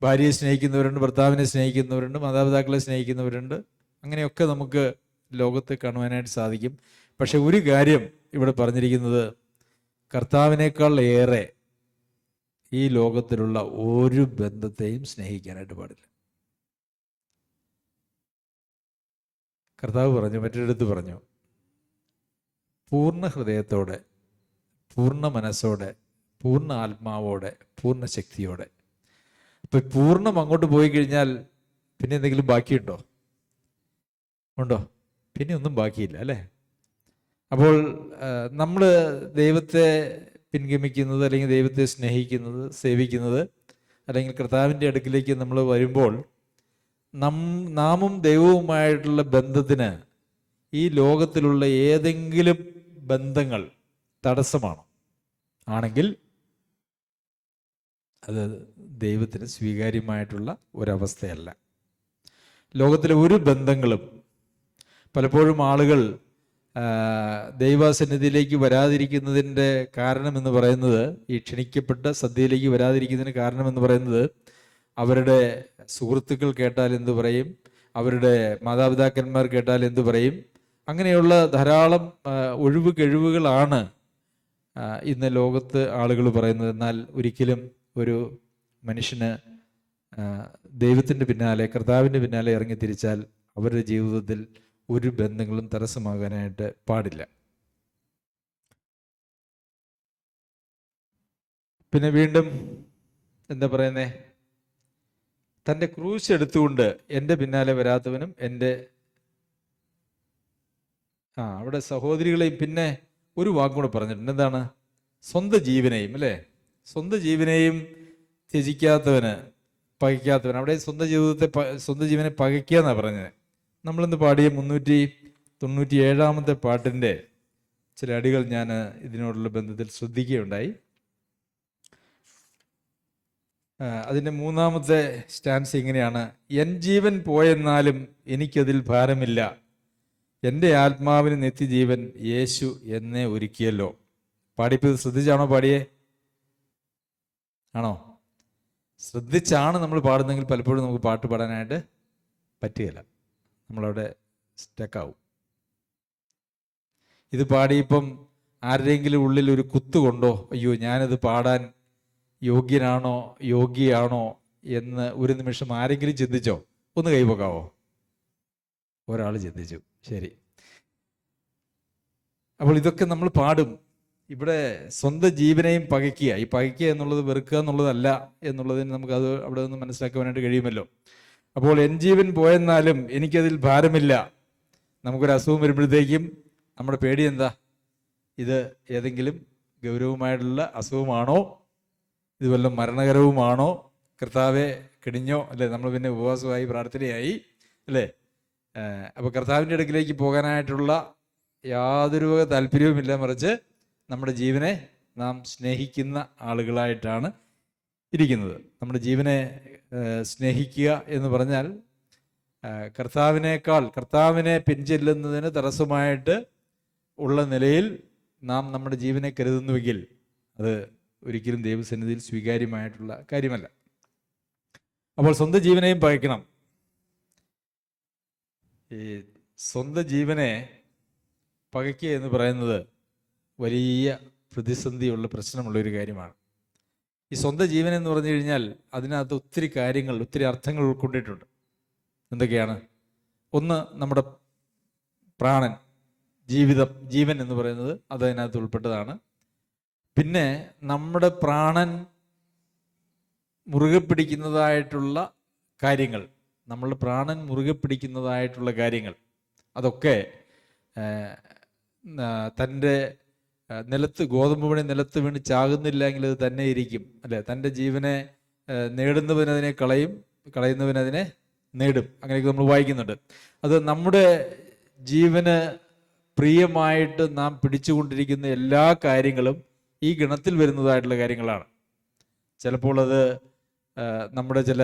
S1: ഭാര്യയെ സ്നേഹിക്കുന്നവരുണ്ട്, ഭർത്താവിനെ സ്നേഹിക്കുന്നവരുണ്ട്, മാതാപിതാക്കളെ സ്നേഹിക്കുന്നവരുണ്ട്. അങ്ങനെയൊക്കെ നമുക്ക് ലോകത്ത് കാണുവാനായിട്ട് സാധിക്കും. പക്ഷെ ഒരു കാര്യം ഇവിടെ പറഞ്ഞിരിക്കുന്നത്, കർത്താവിനേക്കാൾ ഏറെ ഈ ലോകത്തിലുള്ള ഒരു ബന്ധത്തെയും സ്നേഹിക്കാനായിട്ട് പാടില്ല. കർത്താവ് പറഞ്ഞു, മറ്റൊരിടത്ത് പറഞ്ഞു, പൂർണ്ണ ഹൃദയത്തോടെ, പൂർണ്ണ മനസ്സോടെ, പൂർണ്ണ ആത്മാവോടെ, പൂർണ്ണ ശക്തിയോടെ. അപ്പൊ പൂർണ്ണം അങ്ങോട്ട് പോയി കഴിഞ്ഞാൽ പിന്നെ എന്തെങ്കിലും ബാക്കിയുണ്ടോ? ഉണ്ടോ? പിന്നെ ഒന്നും ബാക്കിയില്ല അല്ലേ? അപ്പോൾ നമ്മൾ ദൈവത്തെ പിൻഗമിക്കുന്നത് അല്ലെങ്കിൽ ദൈവത്തെ സ്നേഹിക്കുന്നത്, സേവിക്കുന്നത്, അല്ലെങ്കിൽ കർത്താവിൻ്റെ അടുക്കിലേക്ക് നമ്മൾ വരുമ്പോൾ നാമും ദൈവവുമായിട്ടുള്ള ബന്ധത്തിന് ഈ ലോകത്തിലുള്ള ഏതെങ്കിലും ബന്ധങ്ങൾ തടസ്സമാണോ? ആണെങ്കിൽ അത് ദൈവത്തിന് സ്വീകാര്യമായിട്ടുള്ള ഒരവസ്ഥയല്ല. ലോകത്തിലെ ഒരു ബന്ധങ്ങളും, പലപ്പോഴും ആളുകൾ ദൈവസന്നിധിയിലേക്ക് വരാതിരിക്കുന്നതിൻ്റെ കാരണമെന്ന് പറയുന്നത്, ഈ ക്ഷണിക്കപ്പെട്ട സദ്യയിലേക്ക് വരാതിരിക്കുന്നതിന് കാരണമെന്ന് പറയുന്നത്, അവരുടെ സുഹൃത്തുക്കൾ കേട്ടാൽ എന്തു പറയും, അവരുടെ മാതാപിതാക്കന്മാർ കേട്ടാൽ എന്തു പറയും, അങ്ങനെയുള്ള ധാരാളം കഴിവുകളാണ് ഇന്ന് ലോകത്ത് ആളുകൾ പറയുന്നത്. എന്നാൽ ഒരിക്കലും ഒരു മനുഷ്യന് ദൈവത്തിൻ്റെ പിന്നാലെ, കർത്താവിൻ്റെ പിന്നാലെ ഇറങ്ങി തിരിച്ചാൽ അവരുടെ ജീവിതത്തിൽ ഒരു ബന്ധങ്ങളും തടസ്സമാകാനായിട്ട് പാടില്ല. പിന്നെ വീണ്ടും എന്താ പറയുന്നേ, തൻ്റെ ക്രൂശ് എടുത്തുകൊണ്ട് എൻ്റെ പിന്നാലെ വരാത്തവനും അവിടെ സഹോദരികളെയും, പിന്നെ ഒരു വാക്കും കൂടെ പറഞ്ഞിട്ടുണ്ട്. എന്താണ്? സ്വന്തം ജീവനെയും, അല്ലേ? സ്വന്തം ജീവനെയും ത്യജിക്കാത്തവന്, പകയ്ക്കാത്തവൻ. അവിടെ സ്വന്തം ജീവനെ പകയ്ക്കുക എന്നാണ് പറഞ്ഞത്. നമ്മളിന്ന് പാടിയ 397 പാട്ടിൻ്റെ ചില അടികൾ ഞാൻ ഇതിനോടുള്ള ബന്ധത്തിൽ ശ്രദ്ധിക്കുകയുണ്ടായി. അതിൻ്റെ 3-ാമത്തെ സ്റ്റാൻസ് ഇങ്ങനെയാണ്: എൻ ജീവൻ പോയെന്നാലും എനിക്കതിൽ ഭാരമില്ല, എൻ്റെ ആത്മാവിന് നിത്യജീവൻ യേശു എന്നെ ഒരുക്കിയല്ലോ. പാടിപ്പത് ശ്രദ്ധിച്ചാണോ പാടിയേ? ആണോ? ശ്രദ്ധിച്ചാണ് നമ്മൾ പാടുന്നെങ്കിൽ പലപ്പോഴും നമുക്ക് പാട്ട് പാടാനായിട്ട് പറ്റുകയില്ല, നമ്മളവിടെ സ്റ്റക്കാവും. ഇത് പാടിയപ്പം ആരുടെയെങ്കിലും ഉള്ളിൽ ഒരു കുത്തുകൊണ്ടോ, അയ്യോ ഞാനിത് പാടാൻ യോഗ്യനാണോ യോഗ്യയാണോ എന്ന് ഒരു നിമിഷം ആരെങ്കിലും ചിന്തിച്ചോ? ഒന്ന് കൈപൊക്കാവോ? ഒരാൾ ചിന്തിച്ചു. ശരി. അപ്പോൾ ഇതൊക്കെ നമ്മൾ പാടും. ഇവിടെ സ്വന്തം ജീവനെയും പകയ്ക്കുക, ഈ പകയ്ക്കുക എന്നുള്ളത് വെറുക്കുക എന്നുള്ളതല്ല എന്നുള്ളതിന് നമുക്കത് അവിടെ നിന്ന് മനസ്സിലാക്കുവാനായിട്ട് കഴിയുമല്ലോ. അപ്പോൾ എൻ ജീവൻ പോയെന്നാലും എനിക്കതിൽ ഭാരമില്ല. നമുക്കൊരു അസുഖം വരുമ്പോഴത്തേക്കും നമ്മുടെ പേടി എന്താ? ഇത് ഏതെങ്കിലും ഗൗരവമായിട്ടുള്ള അസുഖമാണോ? ഇത് വല്ലതും മരണകരവുമാണോ? കർത്താവെ കിടിഞ്ഞോ, അല്ലേ? നമ്മൾ പിന്നെ ഉപവാസമായി പ്രാർത്ഥനയായി, അല്ലേ? അപ്പോൾ കർത്താവിൻ്റെ അടുക്കിലേക്ക് പോകാനായിട്ടുള്ള യാതൊരു താല്പര്യവുമില്ല, മറിച്ച് നമ്മുടെ ജീവനെ നാം സ്നേഹിക്കുന്ന ആളുകളായിട്ടാണ് ഇരിക്കുന്നത്. നമ്മുടെ ജീവനെ സ്നേഹിക്കുക എന്ന് പറഞ്ഞാൽ കർത്താവിനെ പിൻചെല്ലുന്നതിന് തടസ്സമായിട്ട് ഉള്ള നിലയിൽ നാം നമ്മുടെ ജീവനെ കരുതുന്നുവെങ്കിൽ അത് ഒരിക്കലും ദൈവസന്നിധിയിൽ സ്വീകാര്യമായിട്ടുള്ള കാര്യമല്ല. അപ്പോൾ സ്വന്തം ജീവനെയും പകയ്ക്കണം. ഈ സ്വന്തം ജീവനെ പകയ്ക്കുക എന്ന് പറയുന്നത് വലിയ പ്രതിസന്ധിയുള്ള പ്രശ്നമുള്ളൊരു കാര്യമാണ്. ഈ സ്വന്തം ജീവൻ എന്ന് പറഞ്ഞു കഴിഞ്ഞാൽ അതിനകത്ത് ഒത്തിരി കാര്യങ്ങൾ, ഒത്തിരി അർത്ഥങ്ങൾ ഉൾക്കൊണ്ടിട്ടുണ്ട്. എന്തൊക്കെയാണ്? ഒന്ന്, നമ്മുടെ പ്രാണൻ, ജീവൻ എന്ന് പറയുന്നത് അത് അതിനകത്ത് ഉൾപ്പെട്ടതാണ്. പിന്നെ നമ്മുടെ പ്രാണൻ മുറുകെ പിടിക്കുന്നതായിട്ടുള്ള കാര്യങ്ങൾ, നമ്മളുടെ പ്രാണൻ മുറുകെ പിടിക്കുന്നതായിട്ടുള്ള കാര്യങ്ങൾ, അതൊക്കെ തൻ്റെ ഗോതമ്പ് മണി നിലത്ത് വീണ് ചാകുന്നില്ലെങ്കിൽ അത് തന്നെ ഇരിക്കും, അല്ലെ? തൻ്റെ ജീവനെ നേടുന്നവനതിനെ കളയുന്നവനതിനെ നേടും. അങ്ങനെയൊക്കെ നമ്മൾ വായിക്കുന്നുണ്ട്. അത് നമ്മുടെ ജീവന് പ്രിയമായിട്ട് നാം പിടിച്ചുകൊണ്ടിരിക്കുന്ന എല്ലാ കാര്യങ്ങളും ഈ ഗണത്തിൽ വരുന്നതായിട്ടുള്ള കാര്യങ്ങളാണ്. ചിലപ്പോൾ അത് നമ്മുടെ ചില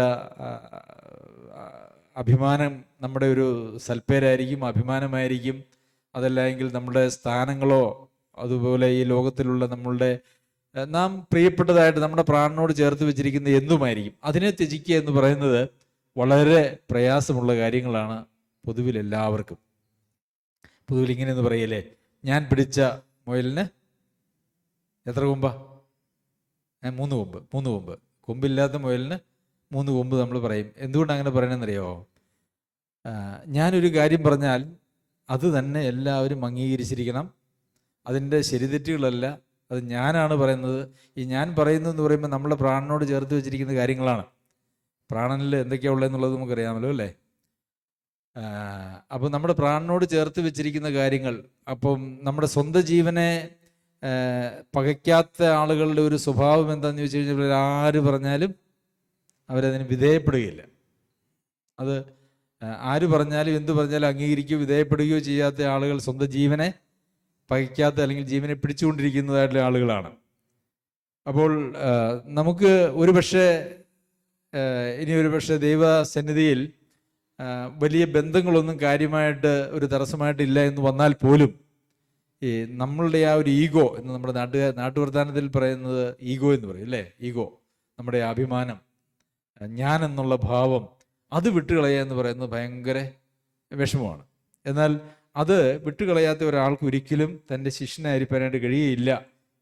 S1: അഭിമാനം, നമ്മുടെ ഒരു സൽപ്പേരായിരിക്കും, അഭിമാനമായിരിക്കും. അതല്ലെങ്കിൽ നമ്മുടെ സ്ഥാനങ്ങളോ, അതുപോലെ ഈ ലോകത്തിലുള്ള നാം പ്രിയപ്പെട്ടതായിട്ട് നമ്മുടെ പ്രാണനോട് ചേർത്ത് വെച്ചിരിക്കുന്ന എന്തുമായിരിക്കും. അതിനെ ത്യജിക്കുക എന്ന് പറയുന്നത് വളരെ പ്രയാസമുള്ള കാര്യങ്ങളാണ് പൊതുവിൽ എല്ലാവർക്കും. പൊതുവിൽ ഇങ്ങനെയെന്ന് പറയല്ലേ, ഞാൻ പിടിച്ച മുയലിന് എത്ര കൊമ്പാ? 3 കൊമ്പ്. കൊമ്പില്ലാത്ത മുയലിന് 3 കൊമ്പ് നമ്മൾ പറയും. എന്തുകൊണ്ട് അങ്ങനെ പറയണമെന്നറിയാമോ? ഞാനൊരു കാര്യം പറഞ്ഞാൽ അത് തന്നെ എല്ലാവരും അംഗീകരിച്ചിരിക്കണം. അതിൻ്റെ ശരിതെറ്റുകളല്ല, അത് ഞാനാണ് പറയുന്നത്. ഈ ഞാൻ പറയുന്നു എന്ന് പറയുമ്പോൾ നമ്മളെ പ്രാണനോട് ചേർത്ത് വെച്ചിരിക്കുന്ന കാര്യങ്ങളാണ്. പ്രാണനിൽ എന്തൊക്കെയാണ് ഉള്ളതെന്നുള്ളത് നമുക്കറിയാമല്ലോ, അല്ലേ? അപ്പം നമ്മുടെ പ്രാണനോട് ചേർത്ത് വെച്ചിരിക്കുന്ന കാര്യങ്ങൾ. അപ്പം നമ്മുടെ സ്വന്തം ജീവനെ പകയ്ക്കാത്ത ആളുകളുടെ ഒരു സ്വഭാവം എന്താണെന്ന് ചോദിച്ചു കഴിഞ്ഞാൽ, ആര് പറഞ്ഞാലും അവരതിന് വിധേയപ്പെടുകയില്ല. അത് ആര് പറഞ്ഞാലും എന്ത് പറഞ്ഞാലും അംഗീകരിക്കുകയോ വിധേയപ്പെടുകയോ ചെയ്യാത്ത ആളുകൾ സ്വന്തം ജീവനെ പകയ്ക്കാത്ത, അല്ലെങ്കിൽ ജീവനെ പിടിച്ചുകൊണ്ടിരിക്കുന്നതായിട്ടുള്ള ആളുകളാണ്. അപ്പോൾ നമുക്ക് ഇനി ഒരു പക്ഷേ ദൈവസന്നിധിയിൽ വലിയ ബന്ധങ്ങളൊന്നും കാര്യമായിട്ട് ഒരു തടസ്സമായിട്ടില്ല എന്ന് വന്നാൽ പോലും ഈ നമ്മളുടെ ആ ഒരു ഈഗോ എന്ന് നമ്മുടെ നാട്ടുവർത്താനത്തിൽ പറയുന്നത് ഈഗോ എന്ന് പറയും അല്ലേ? ഈഗോ, നമ്മുടെ അഭിമാനം, ഞാൻ എന്നുള്ള ഭാവം, അത് വിട്ടുകളയുക എന്ന് പറയുന്നത് ഭയങ്കര വിഷമമാണ്. എന്നാൽ അത് വിട്ടുകളയാത്ത ഒരാൾക്ക് ഒരിക്കലും തൻ്റെ ശിഷ്യനായിരിക്കാനായിട്ട് കഴിയുകയില്ല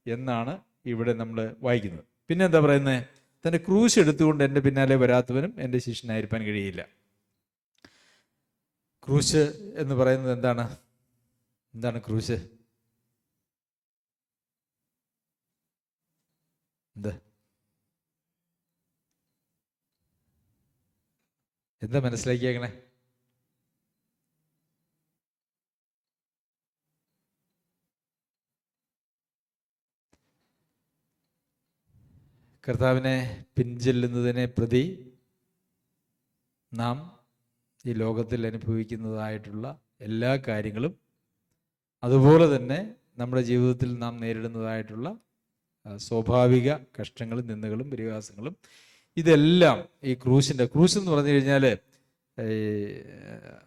S1: എന്നാണ് ഇവിടെ നമ്മൾ വായിക്കുന്നത്. പിന്നെ എന്താ പറയുന്നത്? തൻ്റെ ക്രൂശ് എടുത്തുകൊണ്ട് എൻ്റെ പിന്നാലെ വരാത്തവനും എൻ്റെ ശിഷ്യനായിരിക്കാൻ കഴിയില്ല. ക്രൂശ് എന്ന് പറയുന്നത് എന്താണ്? എന്താണ് ക്രൂശ്? എന്താ മനസ്സിലാക്കിയേക്കണേ? കർത്താവിനെ പിൻചെല്ലുന്നതിനെ പ്രതി നാം ഈ ലോകത്തിൽ അനുഭവിക്കുന്നതായിട്ടുള്ള എല്ലാ കാര്യങ്ങളും, അതുപോലെ തന്നെ നമ്മുടെ ജീവിതത്തിൽ നാം നേരിടുന്നതായിട്ടുള്ള സ്വാഭാവിക കഷ്ടങ്ങളും നിന്ദകളും പരിഹാസങ്ങളും, ഇതെല്ലാം ഈ ക്രൂശ് എന്ന് പറഞ്ഞു കഴിഞ്ഞാൽ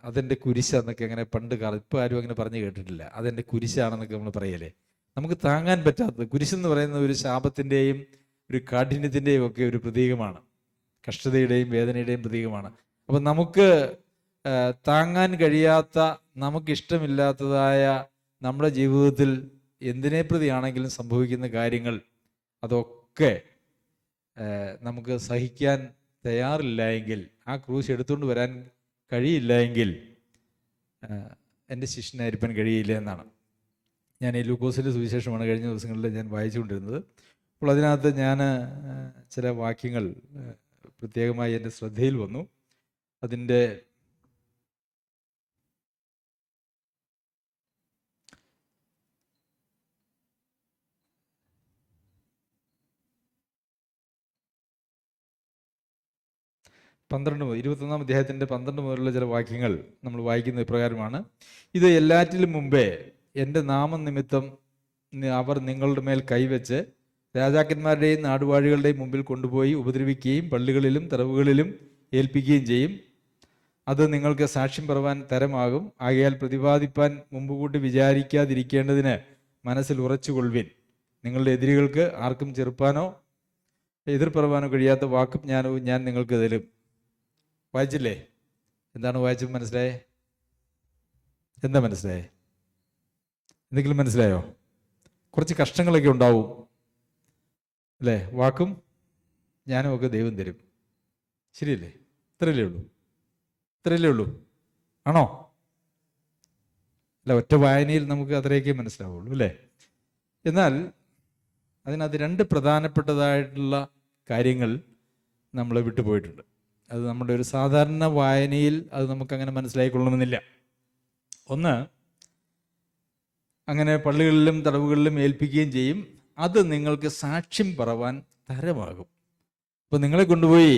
S1: അതെൻ്റെ കുരിശാന്നൊക്കെ അങ്ങനെ പണ്ട് ഇപ്പോൾ ആരും അങ്ങനെ പറഞ്ഞു കേട്ടിട്ടില്ല. അതെൻ്റെ കുരിശാണെന്നൊക്കെ നമ്മൾ പറയല്ലേ. നമുക്ക് താങ്ങാൻ പറ്റാത്തത്, കുരിശെന്ന് പറയുന്ന ഒരു ശാപത്തിൻ്റെയും ഒരു കാഠിന്യത്തിൻ്റെയും ഒക്കെ ഒരു പ്രതീകമാണ്, കഷ്ടതയുടെയും വേദനയുടെയും പ്രതീകമാണ്. അപ്പം നമുക്ക് താങ്ങാൻ കഴിയാത്ത, നമുക്കിഷ്ടമില്ലാത്തതായ നമ്മുടെ ജീവിതത്തിൽ എന്തിനെ പ്രതിയാണെങ്കിലും സംഭവിക്കുന്ന കാര്യങ്ങൾ, അതൊക്കെ നമുക്ക് സഹിക്കാൻ തയ്യാറില്ല എങ്കിൽ, ആ ക്രൂശ് എടുത്തുകൊണ്ട് വരാൻ കഴിയില്ല എങ്കിൽ എൻ്റെ ശിഷ്യനായിരിക്കാൻ കഴിയില്ല എന്നാണ്. ഞാൻ ഈ ലൂക്കോസിൻ്റെ സുവിശേഷമാണ് കഴിഞ്ഞ ദിവസങ്ങളിൽ ഞാൻ വായിച്ചുകൊണ്ടിരുന്നത്. അപ്പോൾ അതിനകത്ത് ഞാൻ ചില വാക്യങ്ങൾ പ്രത്യേകമായി എൻ്റെ ശ്രദ്ധയിൽ വന്നു. അതിൻ്റെ പന്ത്രണ്ട് മുതൽ 21-ാം അധ്യായത്തിൻ്റെ 12 മുതലുള്ള ചില വാക്യങ്ങൾ നമ്മൾ വായിക്കുന്ന ഇപ്രകാരമാണ്: ഇത് എല്ലാറ്റിലും മുമ്പേ എൻ്റെ നാമനിമിത്തം അവർ നിങ്ങളുടെ മേൽ കൈവച്ച് രാജാക്കന്മാരുടെയും നാടുവാഴികളുടെയും മുമ്പിൽ കൊണ്ടുപോയി ഉപദ്രവിക്കുകയും പള്ളികളിലും തടവുകളിലും ഏൽപ്പിക്കുകയും ചെയ്യും. അത് നിങ്ങൾക്ക് സാക്ഷ്യം പറവാൻ തരമാകും. ആകയാൽ പ്രതിപാദിപ്പാൻ മുമ്പ് കൂട്ടി വിചാരിക്കാതിരിക്കേണ്ടതിന് മനസ്സിൽ ഉറച്ചുകൊള്ളുവിൻ. നിങ്ങളുടെ എതിരികൾക്ക് ആർക്കും ചെറുപ്പാനോ എതിർ പറവാനോ കഴിയാത്ത വാക്കും ഞാൻ നിങ്ങൾക്ക് തരും. വായിച്ചില്ലേ? എന്താണ് വായിച്ചത്? മനസ്സിലായേ? എന്താ മനസ്സിലായേ? എന്തെങ്കിലും മനസ്സിലായോ? കുറച്ച് കഷ്ടങ്ങളൊക്കെ ഉണ്ടാവും അല്ലേ? വാക്കും ഞാനും ഒക്കെ ദൈവം തരും. ശരിയല്ലേ? ഇത്രയല്ലേ ഉള്ളൂ? ആണോ? അല്ല, ഒറ്റ വായനയിൽ നമുക്ക് അത്രയൊക്കെ മനസ്സിലാവുള്ളൂ അല്ലേ? എന്നാൽ അതിനകത്ത് 2 പ്രധാനപ്പെട്ടതായിട്ടുള്ള കാര്യങ്ങൾ നമ്മൾ വിട്ടുപോയിട്ടുണ്ട്. അത് നമ്മുടെ ഒരു സാധാരണ വായനയിൽ അത് നമുക്കങ്ങനെ മനസ്സിലായിക്കൊള്ളണമെന്നില്ല. ഒന്ന്, അങ്ങനെ പള്ളികളിലും തടവുകളിലും ഏൽപ്പിക്കുകയും ചെയ്യും. അത് നിങ്ങൾക്ക് സാക്ഷ്യം പറവാൻ തരമാകും. അപ്പോൾ നിങ്ങളെ കൊണ്ടുപോയി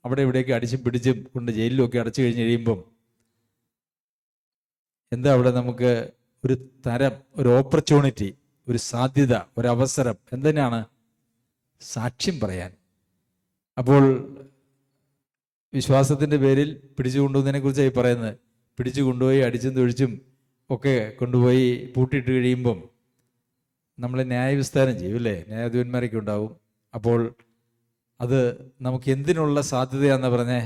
S1: അവിടെ ഇവിടെയൊക്കെ അടിച്ചും പിടിച്ചും കൊണ്ട് ജയിലിലൊക്കെ അടച്ചു കഴിഞ്ഞ് കഴിയുമ്പം എന്താ അവിടെ നമുക്ക് ഒരു തരം, ഒരു ഓപ്പർച്യൂണിറ്റി, ഒരു സാധ്യത, ഒരവസരം എന്തിനാണ്? സാക്ഷ്യം പറയാൻ. അപ്പോൾ വിശ്വാസത്തിൻ്റെ പേരിൽ പിടിച്ചു കൊണ്ടുപോകുന്നതിനെ കുറിച്ചായി പറയുന്നത്. പിടിച്ചു കൊണ്ടുപോയി അടിച്ചും തൊഴിച്ചും ഒക്കെ കൊണ്ടുപോയി പൂട്ടിയിട്ട് കഴിയുമ്പം നമ്മൾ ന്യായവിസ്താരം ചെയ്യും അല്ലേ? ന്യായാധിപന്മാരൊക്കെ ഉണ്ടാവും. അപ്പോൾ അത് നമുക്ക് എന്തിനുള്ള സാധ്യതയാണെന്ന് പറഞ്ഞേ?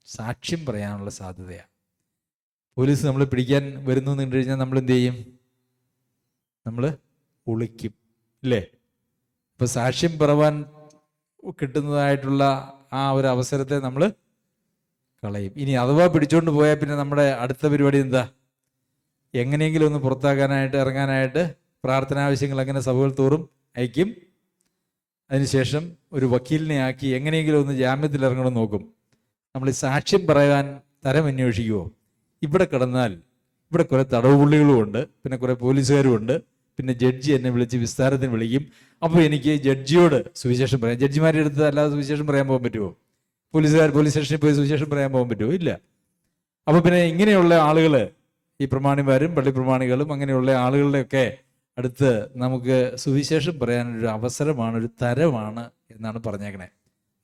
S1: സാക്ഷ്യം പറയാനുള്ള സാധ്യതയാണ്. പോലീസ് നമ്മളെ പിടിക്കാൻ വരുന്നു എന്ന് കണ്ടു കഴിഞ്ഞാൽ നമ്മൾ എന്ത് ചെയ്യും? നമ്മൾ ഒളിക്കും അല്ലേ? ഇപ്പം സാക്ഷ്യം പറവാൻ കിട്ടുന്നതായിട്ടുള്ള ആ ഒരു അവസരത്തെ നമ്മൾ കളയും. ഇനി അഥവാ പിടിച്ചുകൊണ്ട് പോയാൽ പിന്നെ നമ്മുടെ അടുത്ത പരിപാടി എന്താ? എങ്ങനെയെങ്കിലും ഒന്ന് പുറത്താക്കാനായിട്ട്, ഇറങ്ങാനായിട്ട് പ്രാർത്ഥനാവശ്യങ്ങൾ അങ്ങനെ സഭകൾ തോറും അയക്കും. അതിനുശേഷം ഒരു വക്കീലിനെ ആക്കി എങ്ങനെയെങ്കിലും ഒന്ന് ജാമ്യത്തിൽ ഇറങ്ങണം നോക്കും. നമ്മൾ ഈ സാക്ഷ്യം പറയാൻ തരം അന്വേഷിക്കുമോ? ഇവിടെ കിടന്നാൽ ഇവിടെ കുറേ തടവുപുള്ളികളും ഉണ്ട്, പിന്നെ കുറേ പോലീസുകാരും ഉണ്ട്, പിന്നെ ജഡ്ജി എന്നെ വിളിച്ച് വിസ്താരത്തിന് വിളിക്കും. അപ്പോൾ എനിക്ക് ജഡ്ജിയോട് സുവിശേഷം പറയാം. ജഡ്ജിമാരുടെ അടുത്ത് അല്ലാതെ സുവിശേഷം പറയാൻ പോകാൻ പറ്റുമോ? പോലീസ് സ്റ്റേഷനിൽ പോയി സുവിശേഷം പറയാൻ പോകാൻ പറ്റുമോ? ഇല്ല. അപ്പോൾ പിന്നെ ഇങ്ങനെയുള്ള ആളുകൾ, ഈ പ്രമാണിമാരും പള്ളി പ്രമാണികളും അങ്ങനെയുള്ള ആളുകളുടെയൊക്കെ അടുത്ത് നമുക്ക് സുവിശേഷം പറയാനൊരു അവസരമാണ്, ഒരു തരമാണ് എന്നാണ് പറഞ്ഞേക്കണേ.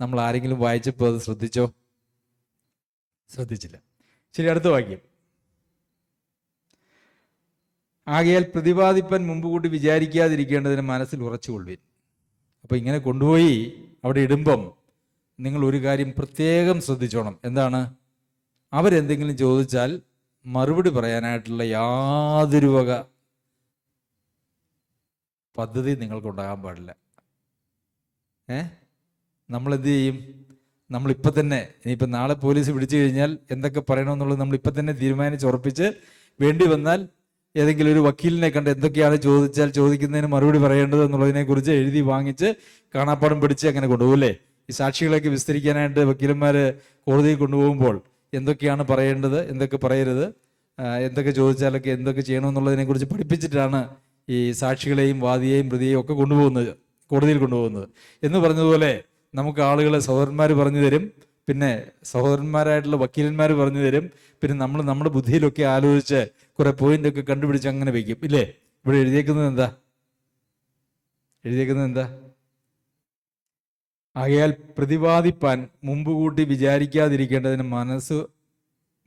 S1: നമ്മൾ ആരെങ്കിലും വായിച്ചപ്പോൾ അത് ശ്രദ്ധിച്ചോ? ശ്രദ്ധിച്ചില്ല. ശരി, അടുത്ത വാക്യം.
S2: ആകയാൽ പ്രതിപാദിപ്പാൻ മുമ്പ് കൂട്ടി വിചാരിക്കാതിരിക്കേണ്ടതിന് മനസ്സിൽ ഉറച്ചുകൊള്ളുവിൻ. അപ്പോൾ ഇങ്ങനെ കൊണ്ടുപോയി അവിടെ ഇടുമ്പം നിങ്ങൾ ഒരു കാര്യം പ്രത്യേകം ശ്രദ്ധിച്ചോണം. എന്താണ്? അവരെന്തെങ്കിലും ചോദിച്ചാൽ മറുപടി പറയാനായിട്ടുള്ള യാതൊരു വക പദ്ധതി നിങ്ങൾക്കുണ്ടാകാൻ പാടില്ല. നമ്മളെന്ത് ചെയ്യും? നമ്മളിപ്പോൾ തന്നെ, ഇനിയിപ്പോൾ നാളെ പോലീസ് പിടിച്ചു കഴിഞ്ഞാൽ എന്തൊക്കെ പറയണമെന്നുള്ളത് നമ്മളിപ്പോൾ തന്നെ തീരുമാനിച്ചുറപ്പിച്ച്, വേണ്ടി വന്നാൽ ഏതെങ്കിലും ഒരു വക്കീലിനെ കണ്ട് എന്തൊക്കെയാണ് ചോദിച്ചാൽ ചോദിക്കുന്നതിന് മറുപടി പറയേണ്ടത് എന്നുള്ളതിനെക്കുറിച്ച് എഴുതി വാങ്ങിച്ച് കാണാപ്പാടം പിടിച്ച് അങ്ങനെ കൊണ്ടുപോകില്ലേ? ഈ സാക്ഷികളൊക്കെ വിസ്തരിക്കാനായിട്ട് വക്കീലന്മാർ കോടതിയിൽ കൊണ്ടുപോകുമ്പോൾ എന്തൊക്കെയാണ് പറയേണ്ടത്, എന്തൊക്കെ പറയരുത്, എന്തൊക്കെ ചോദിച്ചാലൊക്കെ എന്തൊക്കെ ചെയ്യണമെന്നുള്ളതിനെക്കുറിച്ച് പഠിപ്പിച്ചിട്ടാണ് ഈ സാക്ഷികളെയും വാദിയെയും പ്രതിയെയും ഒക്കെ കൊണ്ടുപോകുന്നത്, കോടതിയിൽ കൊണ്ടുപോകുന്നത്. എന്ന് പറഞ്ഞതുപോലെ നമുക്ക് ആളുകളെ സഹോദരന്മാർ പറഞ്ഞു തരും, പിന്നെ സഹോദരന്മാരായിട്ടുള്ള വക്കീലന്മാർ പറഞ്ഞു തരും, പിന്നെ നമ്മൾ നമ്മുടെ ബുദ്ധിയിലൊക്കെ ആലോചിച്ച് കുറെ പോയിന്റൊക്കെ കണ്ടുപിടിച്ച് അങ്ങനെ വയ്ക്കും, ഇല്ലേ? ഇവിടെ എഴുതിയേക്കുന്നത് എന്താ? ആകയാൽ പ്രതിപാദിപ്പാൻ മുമ്പ് കൂട്ടി വിചാരിക്കാതിരിക്കേണ്ടതിന്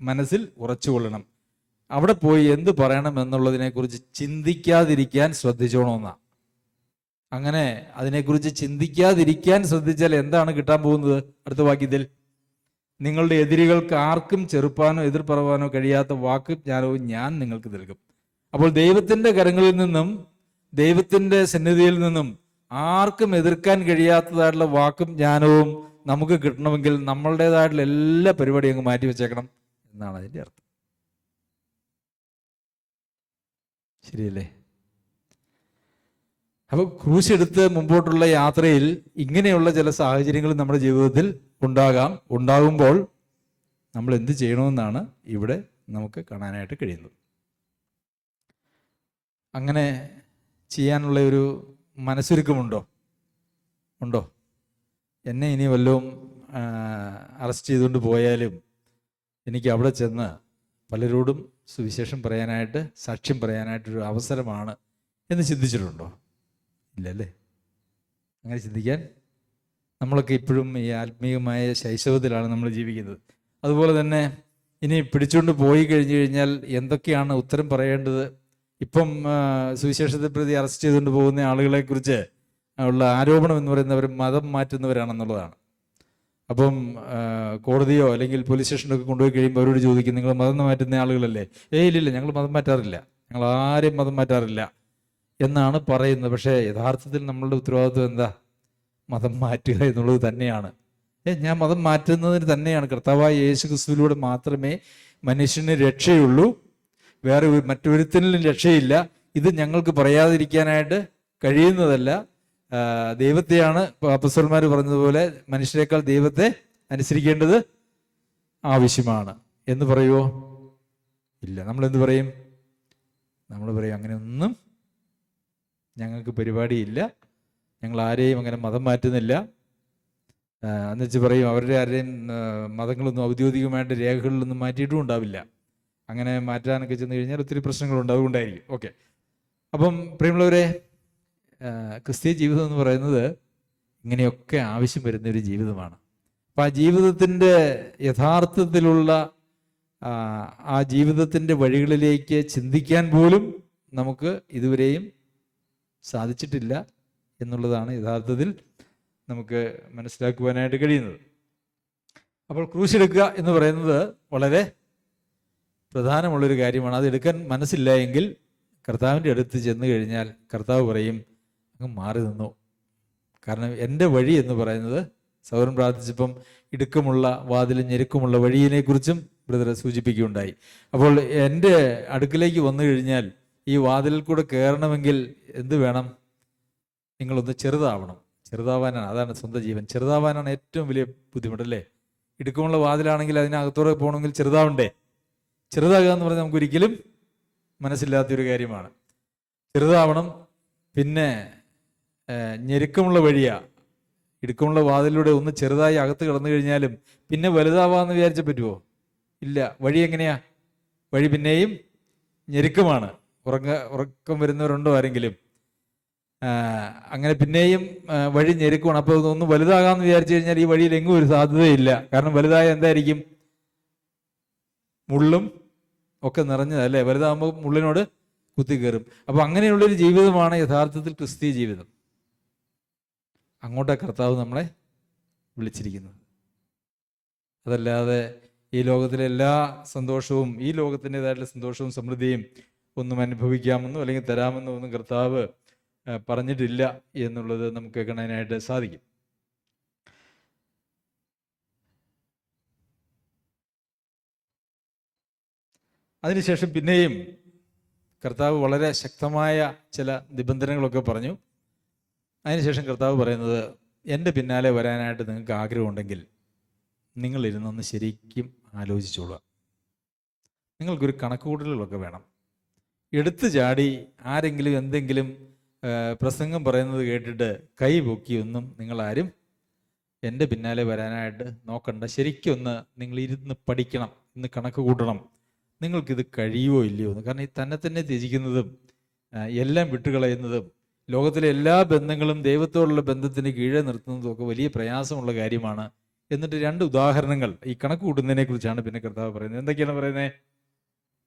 S2: മനസ്സിൽ ഉറച്ചുകൊള്ളണം. അവിടെ പോയി എന്ത് പറയണം എന്നുള്ളതിനെക്കുറിച്ച് ചിന്തിക്കാതിരിക്കാൻ ശ്രദ്ധിച്ചോണമെന്നാ. അങ്ങനെ അതിനെക്കുറിച്ച് ചിന്തിക്കാതിരിക്കാൻ ശ്രദ്ധിച്ചാൽ എന്താണ് കിട്ടാൻ പോകുന്നത്? അടുത്ത വാക്യത്തിൽ, നിങ്ങളുടെ എതിരികൾക്ക് ആർക്കും ചെറുപ്പാനോ എതിർ പറവാനോ കഴിയാത്ത വാക്കും ജ്ഞാനവും ഞാൻ നിങ്ങൾക്ക് നൽകും. അപ്പോൾ ദൈവത്തിന്റെ കരങ്ങളിൽ നിന്നും ദൈവത്തിന്റെ സന്നിധിയിൽ നിന്നും ആർക്കും എതിർക്കാൻ കഴിയാത്തതായിട്ടുള്ള വാക്കും ജ്ഞാനവും നമുക്ക് കിട്ടണമെങ്കിൽ നമ്മളുടേതായിട്ടുള്ള എല്ലാ പരിപാടിയും അങ്ങ് മാറ്റി വെച്ചേക്കണം എന്നാണ് അതിൻ്റെ അർത്ഥം. ശരിയല്ലേ? അപ്പോൾ ക്രൂശ് എടുത്ത് മുമ്പോട്ടുള്ള യാത്രയിൽ ഇങ്ങനെയുള്ള ചില സാഹചര്യങ്ങൾ നമ്മുടെ ജീവിതത്തിൽ ഉണ്ടാകുമ്പോൾ നമ്മൾ എന്ത് ചെയ്യണമെന്നാണ് ഇവിടെ നമുക്ക് കാണാനായിട്ട് കഴിയുന്നത്. അങ്ങനെ ചെയ്യാനുള്ള ഒരു മനസ്സൊരുക്കമുണ്ടോ? എന്നെ ഇനി വല്ലതും അറസ്റ്റ് ചെയ്തുകൊണ്ട് പോയാലും എനിക്ക് അവിടെ ചെന്ന് പലരോടും സുവിശേഷം പറയാനായിട്ട്, സാക്ഷ്യം പറയാനായിട്ടൊരു അവസരമാണ് എന്ന് ചിന്തിച്ചിട്ടുണ്ടോ? ഇല്ലല്ലേ? അങ്ങനെ ചിന്തിക്കാൻ നമ്മളൊക്കെ ഇപ്പോഴും ഈ ആത്മീയമായ ശൈശവത്തിലാണ് നമ്മൾ ജീവിക്കുന്നത്. അതുപോലെ തന്നെ ഇനി പിടിച്ചുകൊണ്ട് പോയി കഴിഞ്ഞു കഴിഞ്ഞാൽ എന്തൊക്കെയാണ് ഉത്തരം പറയേണ്ടത്? ഇപ്പം സുവിശേഷത്തെ പ്രതി അറസ്റ്റ് ചെയ്തുകൊണ്ട് പോകുന്ന ആളുകളെക്കുറിച്ച് ഉള്ള ആരോപണം എന്ന് പറയുന്നത് അവർ മതം മാറ്റുന്നവരാണെന്നുള്ളതാണ്. അപ്പം കോടതിയോ അല്ലെങ്കിൽ പോലീസ് സ്റ്റേഷനൊക്കെ കൊണ്ടുപോയി കഴിയുമ്പോൾ അവരോട് ചോദിക്കും, നിങ്ങൾ മതം മാറ്റുന്ന ആളുകളല്ലേ? ഇല്ല, ഞങ്ങൾ മതം മാറ്റാറില്ല, ഞങ്ങൾ ആരെയും മതം മാറ്റാറില്ല എന്നാണ് പറയുന്നത്. പക്ഷേ യഥാർത്ഥത്തിൽ നമ്മളുടെ ഉത്തരവാദിത്വം എന്താ? മതം മാറ്റുക എന്നുള്ളത് തന്നെയാണ്. ഞാൻ മതം മാറ്റുന്നതിന് തന്നെയാണ്. കർത്താവായ യേശു ക്രിസ്തുവിലൂടെ മാത്രമേ മനുഷ്യന് രക്ഷയുള്ളൂ, വേറെ മറ്റൊരുത്തനിലും രക്ഷയില്ല. ഇത് ഞങ്ങൾക്ക് പറയാതിരിക്കാനായിട്ട് കഴിയുന്നതല്ല. ദൈവത്തെയാണ് അപ്പോസ്തലന്മാർ പറഞ്ഞതുപോലെ മനുഷ്യരെക്കാൾ ദൈവത്തെ അനുസരിക്കേണ്ടത് ആവശ്യമാണ് എന്ന് പറയുമോ? ഇല്ല. നമ്മളെന്ത് പറയും? നമ്മൾ പറയും അങ്ങനെയൊന്നും ഞങ്ങൾക്ക് പരിപാടിയില്ല, ഞങ്ങൾ ആരെയും അങ്ങനെ മതം മാറ്റുന്നില്ല എന്നുവെച്ച് പറയും. അവരുടെ ആരുടെയും മതങ്ങളൊന്നും ഔദ്യോഗികമായിട്ട് രേഖകളിലൊന്നും മാറ്റിയിട്ടും ഉണ്ടാവില്ല. അങ്ങനെ മാറ്റാനൊക്കെ ചെന്ന് കഴിഞ്ഞാൽ ഒത്തിരി പ്രശ്നങ്ങളുണ്ട്, അതുകൊണ്ടായിരിക്കും. ഓക്കെ. അപ്പം പ്രിയമുള്ളവരെ, ക്രിസ്തീയ ജീവിതം എന്ന് പറയുന്നത് ഇങ്ങനെയൊക്കെ ആവശ്യം വരുന്ന ഒരു ജീവിതമാണ്. അപ്പം ആ ജീവിതത്തിൻ്റെ യഥാർത്ഥത്തിലുള്ള ആ ജീവിതത്തിൻ്റെ വഴികളിലേക്ക് ചിന്തിക്കാൻ പോലും നമുക്ക് ഇതുവരെയും സാധിച്ചിട്ടില്ല എന്നുള്ളതാണ് യഥാർത്ഥത്തിൽ നമുക്ക് മനസ്സിലാക്കുവാനായിട്ട് കഴിയുന്നത്. അപ്പോൾ ക്രൂശ് എടുക്കുക എന്ന് പറയുന്നത് വളരെ പ്രധാനമുള്ളൊരു കാര്യമാണ്. അത് എടുക്കാൻ മനസ്സില്ല എങ്കിൽ കർത്താവിൻ്റെ അടുത്ത് ചെന്ന് കഴിഞ്ഞാൽ കർത്താവ് പറയും, അങ്ങ് മാറി നിന്നു. കാരണം എൻ്റെ വഴി എന്ന് പറയുന്നത്, സഹോദരൻ പ്രാർത്ഥിച്ചപ്പം ഇടുക്കമുള്ള വാതിലും ഞെരുക്കമുള്ള വഴിയിനെക്കുറിച്ചും ബ്രദർ സൂചിപ്പിക്കുകയുണ്ടായി. അപ്പോൾ എൻ്റെ അടുക്കിലേക്ക് വന്നു കഴിഞ്ഞാൽ ഈ വാതിലിൽ കൂടെ കയറണമെങ്കിൽ എന്ത് വേണം? നിങ്ങളൊന്ന് ചെറുതാവാനാണ്. അതാണ് സ്വന്തം ജീവൻ ചെറുതാവാനാണ് ഏറ്റവും വലിയ ബുദ്ധിമുട്ടല്ലേ? ഇടുക്കമുള്ള വാതിലാണെങ്കിൽ അതിനകത്തോടെ പോകണമെങ്കിൽ ചെറുതാവണ്ടേ? ചെറുതാകുക എന്ന് പറഞ്ഞാൽ നമുക്കൊരിക്കലും മനസ്സില്ലാത്തൊരു കാര്യമാണ്. ചെറുതാവണം. പിന്നെ ഞെരുക്കമുള്ള വഴിയാ. ഇടുക്കമുള്ള വാതിലൂടെ ഒന്ന് ചെറുതായി അകത്ത് കിടന്നു കഴിഞ്ഞാലും പിന്നെ വലുതാവാന്ന് വിചാരിച്ച പറ്റുമോ? ഇല്ല. വഴി എങ്ങനെയാ? വഴി പിന്നെയും ഞെരുക്കമാണ്. ഉറക്കം വരുന്നവരുണ്ടോ ആരെങ്കിലും? അങ്ങനെ പിന്നെയും വഴി ഞെരുക്കമാണ്. അപ്പോൾ ഒന്ന് വലുതാകാമെന്ന് വിചാരിച്ചു കഴിഞ്ഞാൽ ഈ വഴിയിൽ എങ്ങും ഒരു സാധ്യതയില്ല. കാരണം വലുതായ എന്തായിരിക്കും? മുള്ളും ഒക്കെ നിറഞ്ഞതല്ലേ? വലുതാകുമ്പോൾ മുള്ളിനോട് കുത്തിക്കയറും. അപ്പോൾ അങ്ങനെയുള്ളൊരു ജീവിതമാണ് യഥാർത്ഥത്തിൽ ക്രിസ്തീയ ജീവിതം. അങ്ങോട്ടാണ് കർത്താവ് നമ്മളെ വിളിച്ചിരിക്കുന്നത്. അതല്ലാതെ ഈ ലോകത്തിലെ എല്ലാ സന്തോഷവും, ഈ ലോകത്തിൻ്റെതായിട്ടുള്ള സന്തോഷവും സമൃദ്ധിയും ഒന്നും അനുഭവിക്കാമെന്നോ അല്ലെങ്കിൽ തരാമെന്നോ ഒന്നും കർത്താവ് പറഞ്ഞിട്ടില്ല എന്നുള്ളത് നമുക്ക് കാണാനായിട്ട് സാധിക്കും. അതിനുശേഷം പിന്നെയും കർത്താവ് വളരെ ശക്തമായ ചില നിബന്ധനകളൊക്കെ പറഞ്ഞു. അതിനുശേഷം കർത്താവ് പറയുന്നത്, എൻ്റെ പിന്നാലെ വരാനായിട്ട് നിങ്ങൾക്ക് ആഗ്രഹമുണ്ടെങ്കിൽ നിങ്ങളിരുന്നൊന്ന് ശരിക്കും ആലോചിച്ചോളുക. നിങ്ങൾക്കൊരു കണക്കുകൂട്ടലുകളൊക്കെ വേണം. എടുത്തു ചാടി ആരെങ്കിലും എന്തെങ്കിലും പ്രസംഗം പറയുന്നത് കേട്ടിട്ട് കൈ പൊക്കിയൊന്നും നിങ്ങളാരും എൻ്റെ പിന്നാലെ വരാനായിട്ട് നോക്കണ്ട. ശരിക്കും ഒന്ന് നിങ്ങളിരുന്ന് പഠിക്കണം, ഇന്ന് കണക്ക് കൂട്ടണം, നിങ്ങൾക്കിത് കഴിയുമോ ഇല്ലയോ എന്ന്. കാരണം ഈ തന്നെ ത്യജിക്കുന്നതും എല്ലാം വിട്ടുകളയുന്നതും ലോകത്തിലെ എല്ലാ ബന്ധങ്ങളും ദൈവത്തോടുള്ള ബന്ധത്തിന് കീഴെ നിർത്തുന്നതും ഒക്കെ വലിയ പ്രയാസമുള്ള കാര്യമാണ്. എന്നിട്ട് 2 ഉദാഹരണങ്ങൾ ഈ കണക്ക് കൂട്ടുന്നതിനെ കുറിച്ചാണ് പിന്നെ കർത്താവ് പറയുന്നത്. എന്തൊക്കെയാണ് പറയുന്നത്?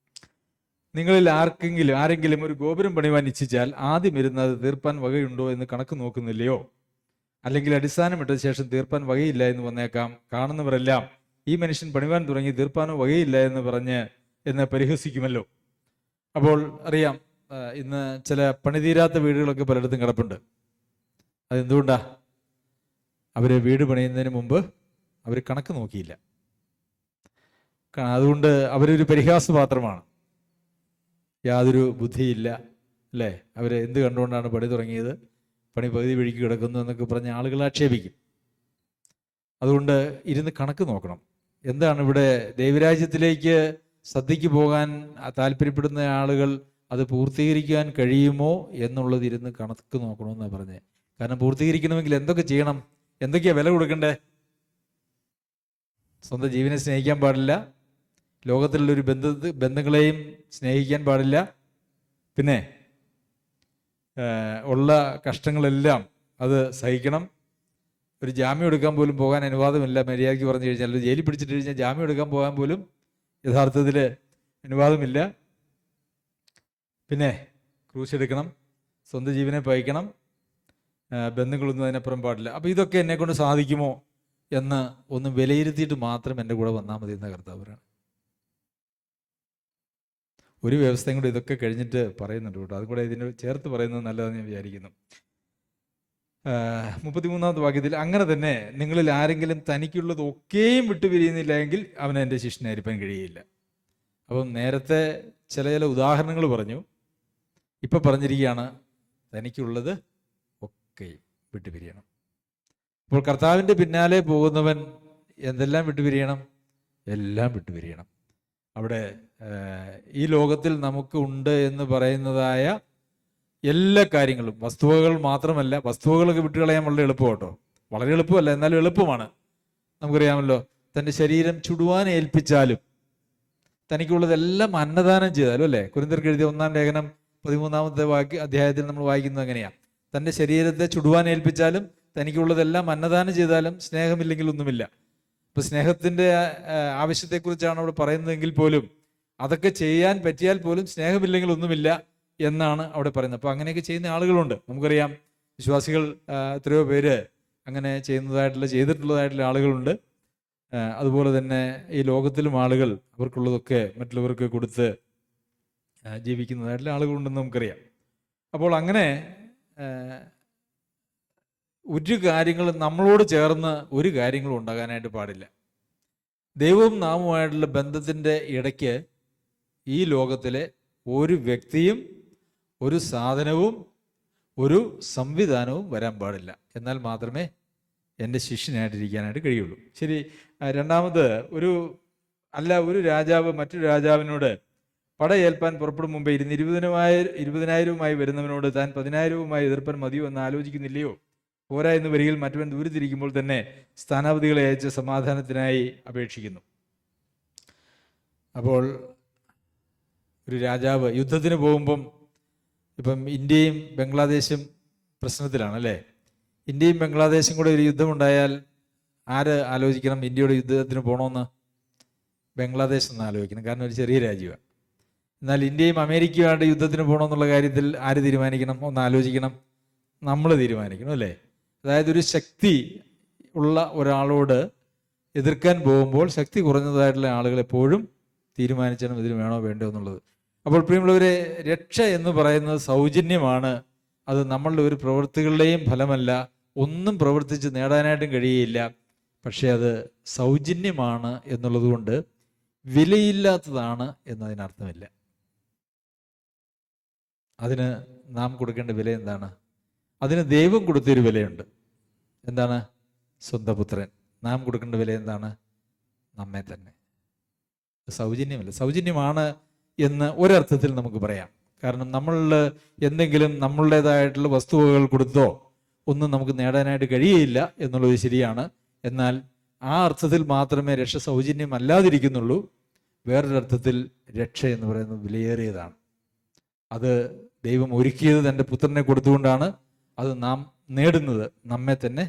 S2: നിങ്ങളിൽ ആരെങ്കിലും ഒരു ഗോപുരം പണിവാൻ ഇച്ഛിച്ചാൽ ആദ്യം ഇരുന്നത് തീർപ്പാൻ വകയുണ്ടോ എന്ന് കണക്ക് നോക്കുന്നില്ലയോ? അല്ലെങ്കിൽ അടിസ്ഥാനമിട്ട ശേഷം തീർപ്പാൻ വകയില്ല എന്ന് വന്നേക്കാം. കാണുന്നവരെല്ലാം ഈ മനുഷ്യൻ പണിവാൻ തുടങ്ങി തീർപ്പാനോ വകയില്ല എന്ന് പരിഹസിക്കുമല്ലോ. അപ്പോൾ അറിയാം, ഇന്ന് ചില പണിതീരാത്ത വീടുകളൊക്കെ പലയിടത്തും കിടപ്പുണ്ട്. അതെന്തുകൊണ്ടാ? അവര് വീട് പണിയുന്നതിന് മുമ്പ് അവർ കണക്ക് നോക്കിയില്ല. അതുകൊണ്ട് അവരൊരു പരിഹാസപാത്രമാണ്. യാതൊരു ബുദ്ധിയില്ല, അല്ലേ? അവർ എന്ത് കണ്ടുകൊണ്ടാണ് പണി തുടങ്ങിയത്, പണി പകുതി വഴിക്ക് കിടക്കുന്നു എന്നൊക്കെ പറഞ്ഞ് ആളുകൾ ആക്ഷേപിക്കും. അതുകൊണ്ട് ഇരുന്ന് കണക്ക് നോക്കണം. എന്താണ് ഇവിടെ ദൈവരാജ്യത്തിലേക്ക് സദ്യക്ക് പോകാൻ താല്പര്യപ്പെടുന്ന ആളുകൾ അത് പൂർത്തീകരിക്കാൻ കഴിയുമോ എന്നുള്ളത് ഇരുന്ന് കണക്ക് നോക്കണമെന്നാണ് പറഞ്ഞത്. കാരണം പൂർത്തീകരിക്കണമെങ്കിൽ എന്തൊക്കെ ചെയ്യണം, എന്തൊക്കെയാണ് വില കൊടുക്കണ്ടേ? സ്വന്തം ജീവനെ സ്നേഹിക്കാൻ പാടില്ല, ലോകത്തിലുള്ളൊരു ബന്ധങ്ങളെയും സ്നേഹിക്കാൻ പാടില്ല, പിന്നെ ഉള്ള കഷ്ടങ്ങളെല്ലാം അത് സഹിക്കണം. ഒരു ജാമ്യം എടുക്കാൻ പോലും പോകാൻ അനുവാദമില്ല. മര്യാദയ്ക്ക് പറഞ്ഞു കഴിഞ്ഞാൽ ജയിലിൽ പിടിച്ചിട്ട് കഴിഞ്ഞാൽ ജാമ്യം എടുക്കാൻ പോകാൻ പോലും യഥാർത്ഥത്തിൽ അനുവാദമില്ല. പിന്നെ ക്രൂശ് എടുക്കണം, സ്വന്തം ജീവനെ പയക്കണം, ബന്ധങ്ങളൊന്നും അതിനപ്പുറം പാടില്ല. അപ്പോൾ ഇതൊക്കെ എന്നെക്കൊണ്ട് സാധിക്കുമോ എന്ന് ഒന്ന് വിലയിരുത്തിയിട്ട് മാത്രം എൻ്റെ കൂടെ വന്നാൽ മതി എന്ന കർത്താവരാണ്. ഒരു വ്യവസ്ഥയും കൂടെ ഇതൊക്കെ കഴിഞ്ഞിട്ട് പറയുന്നുണ്ട് കേട്ടോ. അതും കൂടെ ഇതിന് ചേർത്ത് പറയുന്നത് നല്ലതെന്ന് ഞാൻ വിചാരിക്കുന്നു. 33-ാമത്തെ വാക്യത്തിൽ, അങ്ങനെ തന്നെ നിങ്ങളിൽ ആരെങ്കിലും തനിക്കുള്ളത് ഒക്കെയും വിട്ടുപിരിയുന്നില്ല എങ്കിൽ അവൻ എൻ്റെ ശിഷ്യനായിരിക്കാൻ കഴിയില്ല. അപ്പം നേരത്തെ ചില ഉദാഹരണങ്ങൾ പറഞ്ഞു. ഇപ്പം പറഞ്ഞിരിക്കുകയാണ് തനിക്കുള്ളത് ഒക്കെയും വിട്ടുപിരിയണം. അപ്പോൾ കർത്താവിൻ്റെ പിന്നാലെ പോകുന്നവൻ എന്തെല്ലാം വിട്ടുപിരിയണം? എല്ലാം വിട്ടുപിരിയണം. അവിടെ ഈ ലോകത്തിൽ നമുക്ക് ഉണ്ട് എന്ന് പറയുന്നതായ എല്ലാ കാര്യങ്ങളും, വസ്തുവകൾ മാത്രമല്ല, വസ്തുവകളൊക്കെ വിട്ടുകളയാൻ വളരെ എളുപ്പം കേട്ടോ. വളരെ എളുപ്പമല്ല, എന്നാലും എളുപ്പമാണ്. നമുക്കറിയാമല്ലോ, തൻ്റെ ശരീരം ചുടുവാൻ ഏൽപ്പിച്ചാലും തനിക്കുള്ളതെല്ലാം അന്നദാനം ചെയ്താലും, അല്ലേ? കൊരിന്ത്യർക്ക് എഴുതിയ 1-ാം ലേഖനം 13-ാമത്തെ അധ്യായത്തിൽ നമ്മൾ വായിക്കുന്നത് അങ്ങനെയാണ്. തൻ്റെ ശരീരത്തെ ചുടുവാൻ ഏൽപ്പിച്ചാലും തനിക്കുള്ളതെല്ലാം അന്നദാനം ചെയ്താലും സ്നേഹമില്ലെങ്കിൽ ഒന്നുമില്ല. ഇപ്പൊ സ്നേഹത്തിന്റെ ആവശ്യത്തെക്കുറിച്ചാണ് അവിടെ പറയുന്നതെങ്കിൽ പോലും അതൊക്കെ ചെയ്യാൻ പറ്റിയാൽ പോലും സ്നേഹമില്ലെങ്കിൽ ഒന്നുമില്ല എന്നാണ് അവിടെ പറയുന്നത്. അപ്പൊ അങ്ങനെയൊക്കെ ചെയ്യുന്ന ആളുകളുണ്ട്. നമുക്കറിയാം, വിശ്വാസികൾ എത്രയോ പേര് അങ്ങനെ ചെയ്തിട്ടുള്ളതായിട്ടുള്ള ആളുകളുണ്ട്. അതുപോലെ തന്നെ ഈ ലോകത്തിലും ആളുകൾ അവർക്കുള്ളതൊക്കെ മറ്റുള്ളവർക്ക് കൊടുത്ത് ജീവിക്കുന്നതായിട്ടുള്ള ആളുകളുണ്ടെന്ന് നമുക്കറിയാം. അപ്പോൾ അങ്ങനെ ഒരു കാര്യങ്ങളും നമ്മളോട് ചേർന്ന് ഒരു കാര്യങ്ങളും ഉണ്ടാകാനായിട്ട് പാടില്ല. ദൈവവും നാമുമായിട്ടുള്ള ബന്ധത്തിൻ്റെ ഇടയ്ക്ക് ഈ ലോകത്തിലെ ഒരു വ്യക്തിയും ഒരു സാധനവും ഒരു സംവിധാനവും വരാൻ പാടില്ല. എന്നാൽ മാത്രമേ എൻ്റെ ശിഷ്യനായിട്ടിരിക്കാനായിട്ട് കഴിയുള്ളൂ. ശരി, രണ്ടാമത് ഒരു രാജാവ് മറ്റൊരു രാജാവിനോട് പടയേൽപ്പാൻ പുറപ്പെടും മുമ്പേ 20,000 വരുന്നവനോട് താൻ 10,000 എതിർപ്പാൻ മതിയോ എന്ന് ആലോചിക്കുന്നില്ലയോ? പോരാ എന്ന് വരികിൽ മറ്റവൻ ദൂരത്തിരിക്കുമ്പോൾ തന്നെ സ്ഥാനാപതികളെ അയച്ച് സമാധാനത്തിനായി അപേക്ഷിക്കുന്നു. അപ്പോൾ ഒരു രാജാവ് യുദ്ധത്തിന് പോകുമ്പം, ഇപ്പം ഇന്ത്യയും ബംഗ്ലാദേശും പ്രശ്നത്തിലാണ്, അല്ലേ? ഇന്ത്യയും ബംഗ്ലാദേശും കൂടെ ഒരു യുദ്ധമുണ്ടായാൽ ആര് ആലോചിക്കണം ഇന്ത്യയുടെ യുദ്ധത്തിന് പോകണമെന്ന്? ബംഗ്ലാദേശ് എന്ന് ആലോചിക്കണം. കാരണം ഒരു ചെറിയ രാജ്യമാണ്.
S1: എന്നാൽ ഇന്ത്യയും അമേരിക്കയുമായിട്ട് യുദ്ധത്തിന് പോകണമെന്നുള്ള കാര്യത്തിൽ ആര് തീരുമാനിക്കണം? ഒന്ന് ആലോചിക്കണം. നമ്മൾ തീരുമാനിക്കണം, അല്ലേ? അതായത് ഒരു ശക്തി ഉള്ള ഒരാളോട് എതിർക്കാൻ പോകുമ്പോൾ ശക്തി കുറഞ്ഞതായിട്ടുള്ള ആളുകൾ എപ്പോഴും തീരുമാനിക്കണം ഇതിന് വേണോ വേണ്ടോ എന്നുള്ളത്. അപ്പോൾ പ്രിയമുള്ളവരെ, രക്ഷ എന്ന് പറയുന്നത് സൗജന്യമാണ്. അത് നമ്മളുടെ ഒരു പ്രവൃത്തികളുടെയും ഫലമല്ല. ഒന്നും പ്രവർത്തിച്ച് നേടാനായിട്ടും കഴിയുകയില്ല. പക്ഷേ അത് സൗജന്യമാണ് എന്നുള്ളത് കൊണ്ട് വിലയില്ലാത്തതാണ് എന്നതിനർത്ഥമില്ല. അതിന് നാം കൊടുക്കേണ്ട വില എന്താണ്? അതിന് ദൈവം കൊടുത്തൊരു വിലയുണ്ട്. എന്താണ്? സ്വന്തം പുത്രൻ. നാം കൊടുക്കേണ്ട വില എന്താണ്? നമ്മെ തന്നെ. സൗജന്യമല്ല, സൗജന്യമാണ് എന്ന് ഒരർത്ഥത്തിൽ നമുക്ക് പറയാം. കാരണം നമ്മളിൽ എന്തെങ്കിലും നമ്മളുടേതായിട്ടുള്ള വസ്തുവകൾ കൊടുത്തോ ഒന്നും നമുക്ക് നേടാനായിട്ട് കഴിയുകയില്ല എന്നുള്ളത് ശരിയാണ്. എന്നാൽ ആ അർത്ഥത്തിൽ മാത്രമേ രക്ഷ സൗജന്യമല്ലാതിരിക്കുന്നുള്ളൂ. വേറൊരർത്ഥത്തിൽ രക്ഷ എന്ന് പറയുന്നത് വിലയേറിയതാണ്. അത് ദൈവം ഒരുക്കിയത് തൻ്റെ പുത്രനെ കൊടുത്തുകൊണ്ടാണ്. അത് നാം നേടുന്നത് നമ്മെ തന്നെ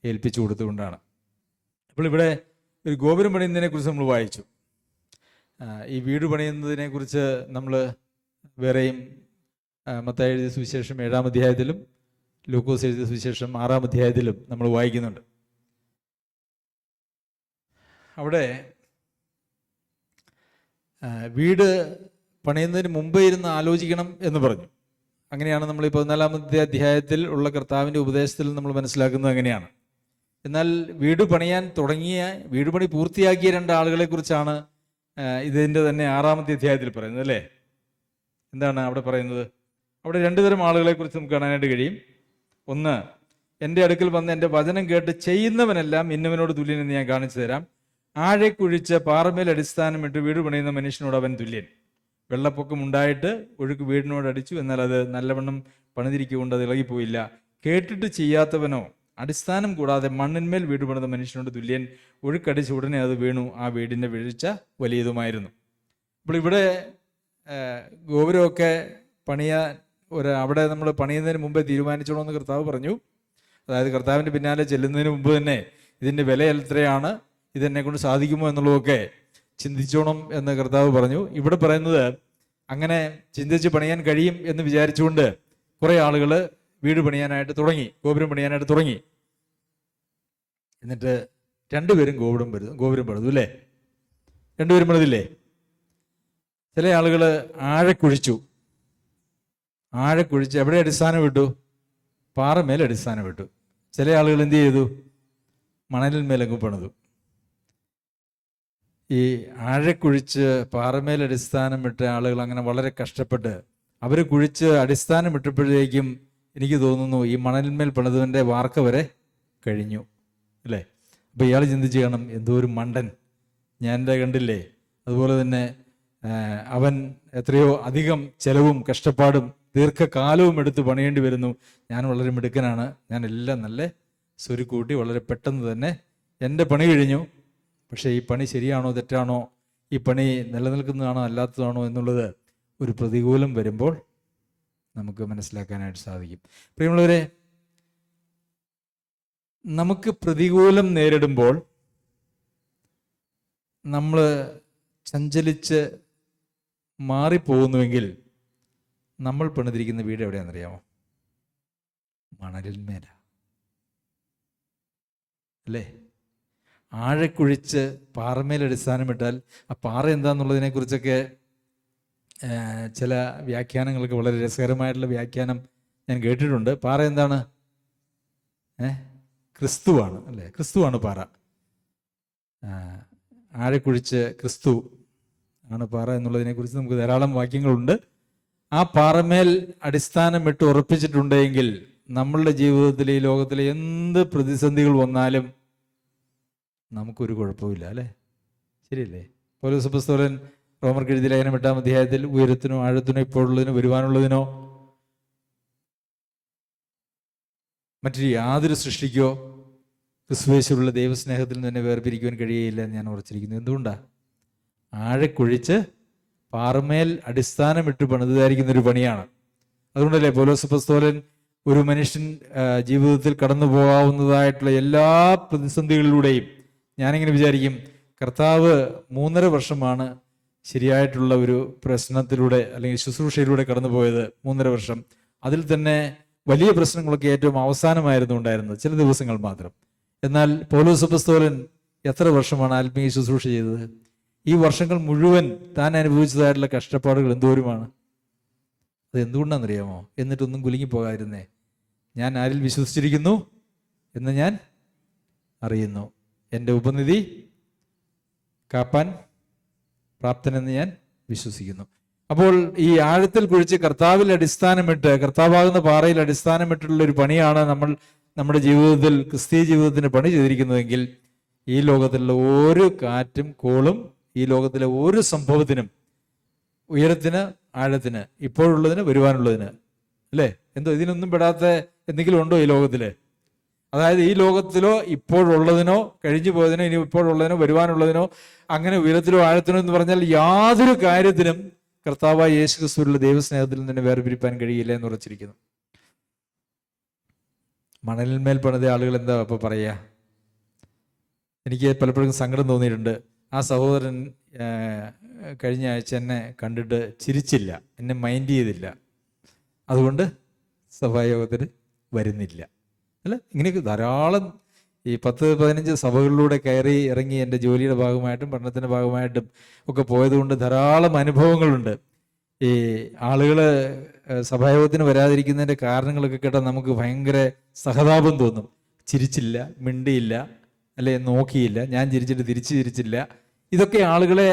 S1: ഏൽപ്പിച്ചു കൊടുത്തുകൊണ്ടാണ്. അപ്പോൾ ഇവിടെ ഒരു ഗോപുരം പണിയുന്നതിനെ കുറിച്ച് നമ്മൾ വായിച്ചു. ഈ വീട് പണിയുന്നതിനെ കുറിച്ച് നമ്മൾ വേറെയും മത്തായി എഴുതിയ സുവിശേഷം 7-ാം അധ്യായത്തിലും ലൂക്കോസ് എഴുതിയ സുവിശേഷം 6-ാം അധ്യായത്തിലും നമ്മൾ വായിക്കുന്നുണ്ട്. അവിടെ വീട് പണിയുന്നതിന് മുമ്പേ ഇരുന്ന് ആലോചിക്കണം എന്ന് പറഞ്ഞു. അങ്ങനെയാണ് നമ്മൾ ഈ 14-ാമത്തെ അധ്യായത്തിൽ ഉള്ള കർത്താവിൻ്റെ ഉപദേശത്തിൽ നമ്മൾ മനസ്സിലാക്കുന്നത് അങ്ങനെയാണ്. എന്നാൽ വീട് പണിയാൻ തുടങ്ങിയ, വീട് പണി പൂർത്തിയാക്കിയ 2 ആളുകളെ കുറിച്ചാണ് ഇതിൻ്റെ തന്നെ 6-ാമത്തെ അധ്യായത്തിൽ പറയുന്നത്, അല്ലേ? എന്താണ് അവിടെ പറയുന്നത്? അവിടെ 2 തരം ആളുകളെ കുറിച്ച് നമുക്ക് കാണാനായിട്ട് കഴിയും. ഒന്ന്, എൻ്റെ അടുക്കൽ വന്ന് എൻ്റെ വചനം കേട്ട് ചെയ്യുന്നവനെല്ലാം ഇന്നവനോട് തുല്യനെന്ന് ഞാൻ കാണിച്ചു തരാം. ആഴെ കുഴിച്ച് പാറമേൽ അടിസ്ഥാനമിട്ട് വീട് പണിയുന്ന മനുഷ്യനോട് അവൻ തുല്യൻ. വെള്ളപ്പൊക്കം ഉണ്ടായിട്ട് ഒഴുക്ക് വീടിനോട് അടിച്ചു, എന്നാൽ അത് നല്ലവണ്ണം പണിതിരിക്കൊണ്ട് അത് ഇളകിപ്പോയില്ല. കേട്ടിട്ട് ചെയ്യാത്തവനോ അടിസ്ഥാനം കൂടാതെ മണ്ണിന്മേൽ വീട് പണിത മനുഷ്യനോട് തുല്യൻ. ഒഴുക്കടിച്ച് ഉടനെ അത് വീണു, ആ വീടിൻ്റെ വീഴ്ച വലിയതുമായിരുന്നു. അപ്പോൾ ഇവിടെ ഗോപുരമൊക്കെ പണിയാൻ അവിടെ നമ്മൾ പണിയുന്നതിന് മുമ്പേ തീരുമാനിച്ചോണമെന്ന് കർത്താവ് പറഞ്ഞു. അതായത് കർത്താവിൻ്റെ പിന്നാലെ ചെല്ലുന്നതിന് മുമ്പ് തന്നെ ഇതിൻ്റെ വില എത്രയാണ്, ഇതെന്നെ കൊണ്ട് സാധിക്കുമോ എന്നുള്ളതൊക്കെ ചിന്തിച്ചോണം എന്ന് കർത്താവ് പറഞ്ഞു. ഇവിടെ പറയുന്നത് അങ്ങനെ ചിന്തിച്ച് പണിയാൻ കഴിയും എന്ന് വിചാരിച്ചുകൊണ്ട് കുറേ ആളുകൾ വീട് പണിയാനായിട്ട് തുടങ്ങി, ഗോപുരം പണിയാനായിട്ട് തുടങ്ങി. എന്നിട്ട് 2 പേരും ഗോപുരം പണിതു, അല്ലേ? 2 പേരും പണിതില്ലേ? ചില ആളുകൾ ആഴക്കുഴിച്ചു. എവിടെ അടിസ്ഥാനം വിട്ടു? പാറമേൽ അടിസ്ഥാനം വിട്ടു. ചില ആളുകൾ എന്ത് ചെയ്തു? മണലിന്മേലങ്ങ് പണിതു. ഈ ആഴക്കുഴിച്ച് പാറമേൽ അടിസ്ഥാനം ഇട്ട ആളുകൾ അങ്ങനെ വളരെ കഷ്ടപ്പെട്ട് അവർ കുഴിച്ച് അടിസ്ഥാനം ഇട്ടപ്പോഴേക്കും എനിക്ക് തോന്നുന്നു ഈ മണലിന്മേൽ പണിതവൻ്റെ വാർക്ക വരെ കഴിഞ്ഞു, അല്ലേ? അപ്പോൾ ഇയാൾ ചിന്തിച്ച് കാണും, എന്തോ ഒരു മണ്ടൻ ഞാൻ കണ്ടില്ലേ. അതുപോലെ തന്നെ അവൻ എത്രയോ അധികം ചെലവും കഷ്ടപ്പാടും ദീർഘകാലവും എടുത്ത് പണിയേണ്ടി വരുന്നു. ഞാൻ വളരെ മിടുക്കനാണ്, ഞാൻ എല്ലാം നല്ല സ്വരുക്കൂട്ടി വളരെ പെട്ടെന്ന് തന്നെ എൻ്റെ പണി കഴിഞ്ഞു. പക്ഷേ ഈ പണി ശരിയാണോ തെറ്റാണോ, ഈ പണി നിലനിൽക്കുന്നതാണോ അല്ലാത്തതാണോ എന്നുള്ളത് ഒരു പ്രതികൂലം വരുമ്പോൾ നമുക്ക് മനസ്സിലാക്കാനായിട്ട് സാധിക്കും. പ്രിയമുള്ളവരെ, നമുക്ക് പ്രതികൂലം നേരിടുമ്പോൾ നമ്മൾ ചഞ്ചലിച്ച് മാറിപ്പോകുന്നുവെങ്കിൽ നമ്മൾ പണിതിരിക്കുന്ന വീട് എവിടെയാണെന്നറിയാമോ? മണലിന്മേല, അല്ലേ? ആഴക്കുഴിച്ച് പാറമേൽ അടിസ്ഥാനമിട്ടാൽ ആ പാറ എന്താണെന്നുള്ളതിനെക്കുറിച്ചൊക്കെ ചില വ്യാഖ്യാനങ്ങൾക്ക് വളരെ രസകരമായിട്ടുള്ള വ്യാഖ്യാനം ഞാൻ കേട്ടിട്ടുണ്ട്. പാറ എന്താണ്? ക്രിസ്തുവാണ്, അല്ലേ? ക്രിസ്തുവാണ് പാറ. ആഴക്കുഴിച്ച് ക്രിസ്തു ആണ് പാറ എന്നുള്ളതിനെക്കുറിച്ച് നമുക്ക് ധാരാളം വാക്യങ്ങളുണ്ട്. ആ പാറമേൽ അടിസ്ഥാനമിട്ട് ഉറപ്പിച്ചിട്ടുണ്ടെങ്കിൽ നമ്മളുടെ ജീവിതത്തിൽ ഈ ലോകത്തിലെ എന്ത് പ്രതിസന്ധികൾ വന്നാലും നമുക്കൊരു കുഴപ്പമില്ല, അല്ലേ? ശരിയല്ലേ? പൗലോസ് അപ്പോസ്തലൻ റോമർക്ക് എഴുതിയ ലേഖനം 8-ാം അധ്യായത്തിൽ ഉയരത്തിനോ ആഴത്തിനോ ഇപ്പോഴുള്ളതിനോ വരുവാനുള്ളതിനോ മറ്റൊരു യാതൊരു സൃഷ്ടിക്കോ ക്രിസ്തുയേശുവിലുള്ള ദൈവസ്നേഹത്തിൽ നിന്ന് തന്നെ വേർപിരിക്കുവാൻ കഴിയുകയില്ല എന്ന് ഞാൻ ഉറച്ചിരിക്കുന്നു. എന്തുകൊണ്ടാണ്? ആഴക്കുഴിച്ച് പാറമേൽ അടിസ്ഥാനമിട്ട് പണിതായിരിക്കുന്ന ഒരു പണിയാണ്. അതുകൊണ്ടല്ലേ പൗലോസ് അപ്പോസ്തലൻ ഒരു മനുഷ്യൻ ജീവിതത്തിൽ കടന്നു പോകാവുന്നതായിട്ടുള്ള എല്ലാ പ്രതിസന്ധികളിലൂടെയും ഞാനിങ്ങനെ വിചാരിക്കും, കർത്താവ് 3.5 വർഷമാണ്
S2: ശരിയായിട്ടുള്ള ഒരു പ്രശ്നത്തിലൂടെ അല്ലെങ്കിൽ ശുശ്രൂഷയിലൂടെ കടന്നുപോയത് 3.5 വർഷം. അതിൽ തന്നെ വലിയ പ്രശ്നങ്ങളൊക്കെ ഏറ്റവും അവസാനമായിരുന്നു ഉണ്ടായിരുന്നത്, ചില ദിവസങ്ങൾ മാത്രം. എന്നാൽ പൗലോസ് അപ്പോസ്തലൻ എത്ര വർഷമാണ് ആത്മീയ ശുശ്രൂഷ ചെയ്തത്? ഈ വർഷങ്ങൾ മുഴുവൻ താൻ അനുഭവിച്ചതായിട്ടുള്ള കഷ്ടപ്പാടുകൾ എന്തോരമാണ്. അത് എന്തുകൊണ്ടാണെന്നറിയാമോ? എന്നിട്ടൊന്നും കുലുങ്ങിപ്പോകാതിരുന്നേ. ഞാൻ ആരിൽ വിശ്വസിച്ചിരിക്കുന്നു എന്ന് ഞാൻ അറിയുന്നു, എൻ്റെ ഉപനിധി കാപ്പാൻ പ്രാപ്തനെന്ന് ഞാൻ വിശ്വസിക്കുന്നു. അപ്പോൾ ഈ ആഴത്തിൽ കുഴിച്ച് കർത്താവിൽ അടിസ്ഥാനമിട്ട്, കർത്താവാകുന്ന പാറയിൽ അടിസ്ഥാനമിട്ടുള്ള ഒരു പണിയാണ് നമ്മൾ നമ്മുടെ ജീവിതത്തിൽ, ക്രിസ്തീയ ജീവിതത്തിന് പണി ചെയ്തിരിക്കുന്നതെങ്കിൽ ഈ ലോകത്തിലുള്ള ഒരു കാറ്റും കോളും, ഈ ലോകത്തിലെ ഒരു സംഭവത്തിനും, ഉയരത്തിന് ആഴത്തിന്, ഇപ്പോഴുള്ളതിന് വരുവാനുള്ളതിന്, അല്ലേ, എന്തോ ഇതിനൊന്നും പെടാത്ത എന്തെങ്കിലും ഉണ്ടോ ഈ ലോകത്തില്? അതായത് ഈ ലോകത്തിലോ ഇപ്പോഴുള്ളതിനോ കഴിഞ്ഞു പോയതിനോ ഇനി ഇപ്പോഴുള്ളതിനോ വരുവാനുള്ളതിനോ അങ്ങനെ ഉയരത്തിലോ ആഴത്തിനോ എന്ന് പറഞ്ഞാൽ യാതൊരു കാര്യത്തിനും കർത്താവായ യേശു ക്രിസ്തുവിലുള്ള ദൈവസ്നേഹത്തിൽ നിന്ന് വേർപിരിപ്പാൻ കഴിയില്ല എന്ന് ഉറച്ചിരിക്കുന്നു. മണലിന്മേൽ പണിത ആളുകൾ എന്താ അപ്പോൾ പറയുക? എനിക്ക് പലപ്പോഴും സങ്കടം തോന്നിയിട്ടുണ്ട്. ആ സഹോദരൻ കഴിഞ്ഞ ആഴ്ച എന്നെ കണ്ടിട്ട് ചിരിച്ചില്ല, എന്നെ മൈൻഡ് ചെയ്തില്ല, അതുകൊണ്ട് സഭായോഗത്തിന് വരുന്നില്ല. അല്ല, ഇങ്ങനെയൊക്കെ ധാരാളം ഈ 10-15 സഭകളിലൂടെ കയറി ഇറങ്ങി എൻ്റെ ജോലിയുടെ ഭാഗമായിട്ടും പഠനത്തിൻ്റെ ഭാഗമായിട്ടും ഒക്കെ പോയതുകൊണ്ട് ധാരാളം അനുഭവങ്ങളുണ്ട്. ഈ ആളുകൾ സഭായോഗത്തിന് വരാതിരിക്കുന്നതിൻ്റെ കാരണങ്ങളൊക്കെ കേട്ടാൽ നമുക്ക് ഭയങ്കര സഹതാപം തോന്നും. ചിരിച്ചില്ല, മിണ്ടിയില്ല, അല്ലെ നോക്കിയില്ല, ഞാൻ ചിരിച്ചിട്ട് തിരിച്ചു ചിരിച്ചില്ല. ഇതൊക്കെ ആളുകളെ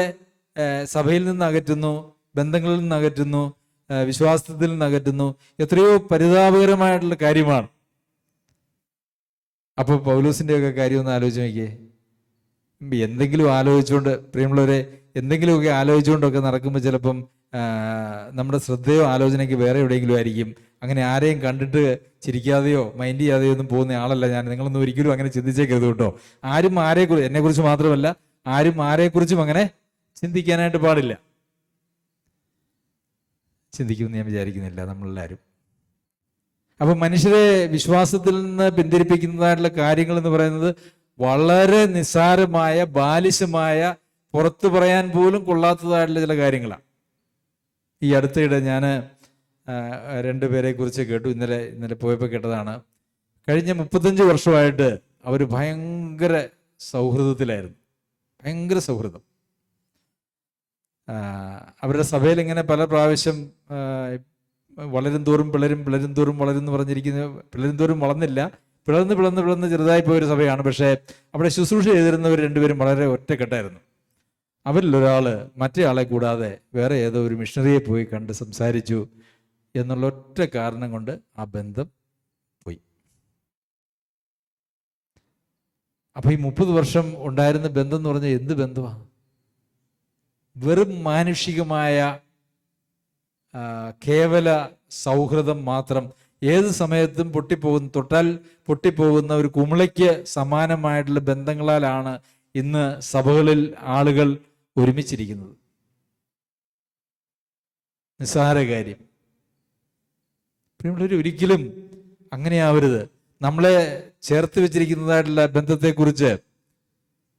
S2: സഭയിൽ നിന്ന് അകറ്റുന്നു, ബന്ധങ്ങളിൽ നിന്ന് അകറ്റുന്നു, വിശ്വാസത്തിൽ നിന്ന് അകറ്റുന്നു. എത്രയോ പരിതാപകരമായിട്ടുള്ള കാര്യമാണ്. അപ്പോൾ പൗലോസിൻ്റെ ഒക്കെ കാര്യം ഒന്ന് ആലോചിച്ച് നോക്കിയേ. എന്തെങ്കിലും ആലോചിച്ചുകൊണ്ട്, പ്രിയമുള്ളവരെ, എന്തെങ്കിലുമൊക്കെ ആലോചിച്ചുകൊണ്ടൊക്കെ നടക്കുമ്പോൾ ചിലപ്പം നമ്മുടെ ശ്രദ്ധയോ ആലോചനയ്ക്ക് വേറെ എവിടെയെങ്കിലും ആയിരിക്കും. അങ്ങനെ ആരെയും കണ്ടിട്ട് ചിരിക്കാതെയോ മൈൻഡ് ചെയ്യാതെയോ ഒന്നും പോകുന്ന ആളല്ല ഞാൻ. നിങ്ങളൊന്നും ഒരിക്കലും അങ്ങനെ ചിന്തിച്ചേക്കരുത് കേട്ടോ. ആരും ആരെക്കുറിച്ച്, എന്നെക്കുറിച്ച് മാത്രമല്ല, ആരും ആരെക്കുറിച്ചും അങ്ങനെ ചിന്തിക്കാനായിട്ട് പാടില്ല. ചിന്തിക്കുമെന്ന് ഞാൻ വിചാരിക്കുന്നില്ല നമ്മളെല്ലാവരും. അപ്പം മനുഷ്യരെ വിശ്വാസത്തിൽ നിന്ന് പിന്തിരിപ്പിക്കുന്നതായിട്ടുള്ള കാര്യങ്ങൾ എന്ന് പറയുന്നത് വളരെ നിസ്സാരമായ, ബാലിശമായ, പുറത്തു പറയാൻ പോലും കൊള്ളാത്തതായിട്ടുള്ള ചില കാര്യങ്ങളാണ്. ഈ അടുത്തിടെ ഞാൻ 2 പേരെ കുറിച്ച് കേട്ടു. ഇന്നലെ പോയപ്പോൾ കേട്ടതാണ്. കഴിഞ്ഞ 35 വർഷമായിട്ട് അവർ ഭയങ്കര സൗഹൃദത്തിലായിരുന്നു. ഭയങ്കര സൗഹൃദം. അവരുടെ സഭയിൽ ഇങ്ങനെ പല പ്രാവശ്യം വളരും തോറും പിളരും, പിളരും തോറും വളരും എന്ന് പറഞ്ഞിരിക്കുന്ന, പിളരും തോറും വളർന്നില്ല, പിളർന്ന് ചെറുതായി പോയൊരു സഭയാണ്. പക്ഷേ അവിടെ ശുശ്രൂഷ ചെയ്തിരുന്നവർ 2 പേരും വളരെ ഒറ്റക്കെട്ടായിരുന്നു. അവരിലൊരാൾ മറ്റേ ആളെ കൂടാതെ വേറെ ഏതോ ഒരു മിഷണറിയെ പോയി കണ്ട് സംസാരിച്ചു എന്നുള്ള ഒറ്റ കാരണം കൊണ്ട് ആ ബന്ധം പോയി. അപ്പൊ ഈ 30 വർഷം ഉണ്ടായിരുന്ന ബന്ധം എന്ന് പറഞ്ഞാൽ എന്ത് ബന്ധമാണ്? വെറും മാനുഷികമായ കേവല സൗഹൃദം മാത്രം. ഏത് സമയത്തും തൊട്ടാൽ പൊട്ടിപ്പോകുന്ന ഒരു കുമിളയ്ക്ക് സമാനമായിട്ടുള്ള ബന്ധങ്ങളാലാണ് ഇന്ന് സഭകളിൽ ആളുകൾ ഒരുമിച്ചിരിക്കുന്നത്. നിസ്സാര കാര്യം. പ്രിയമുള്ളവർ, ഒരിക്കലും അങ്ങനെയാവരുത്. നമ്മളെ ചേർത്ത് വെച്ചിരിക്കുന്നതായിട്ടുള്ള ബന്ധത്തെക്കുറിച്ച്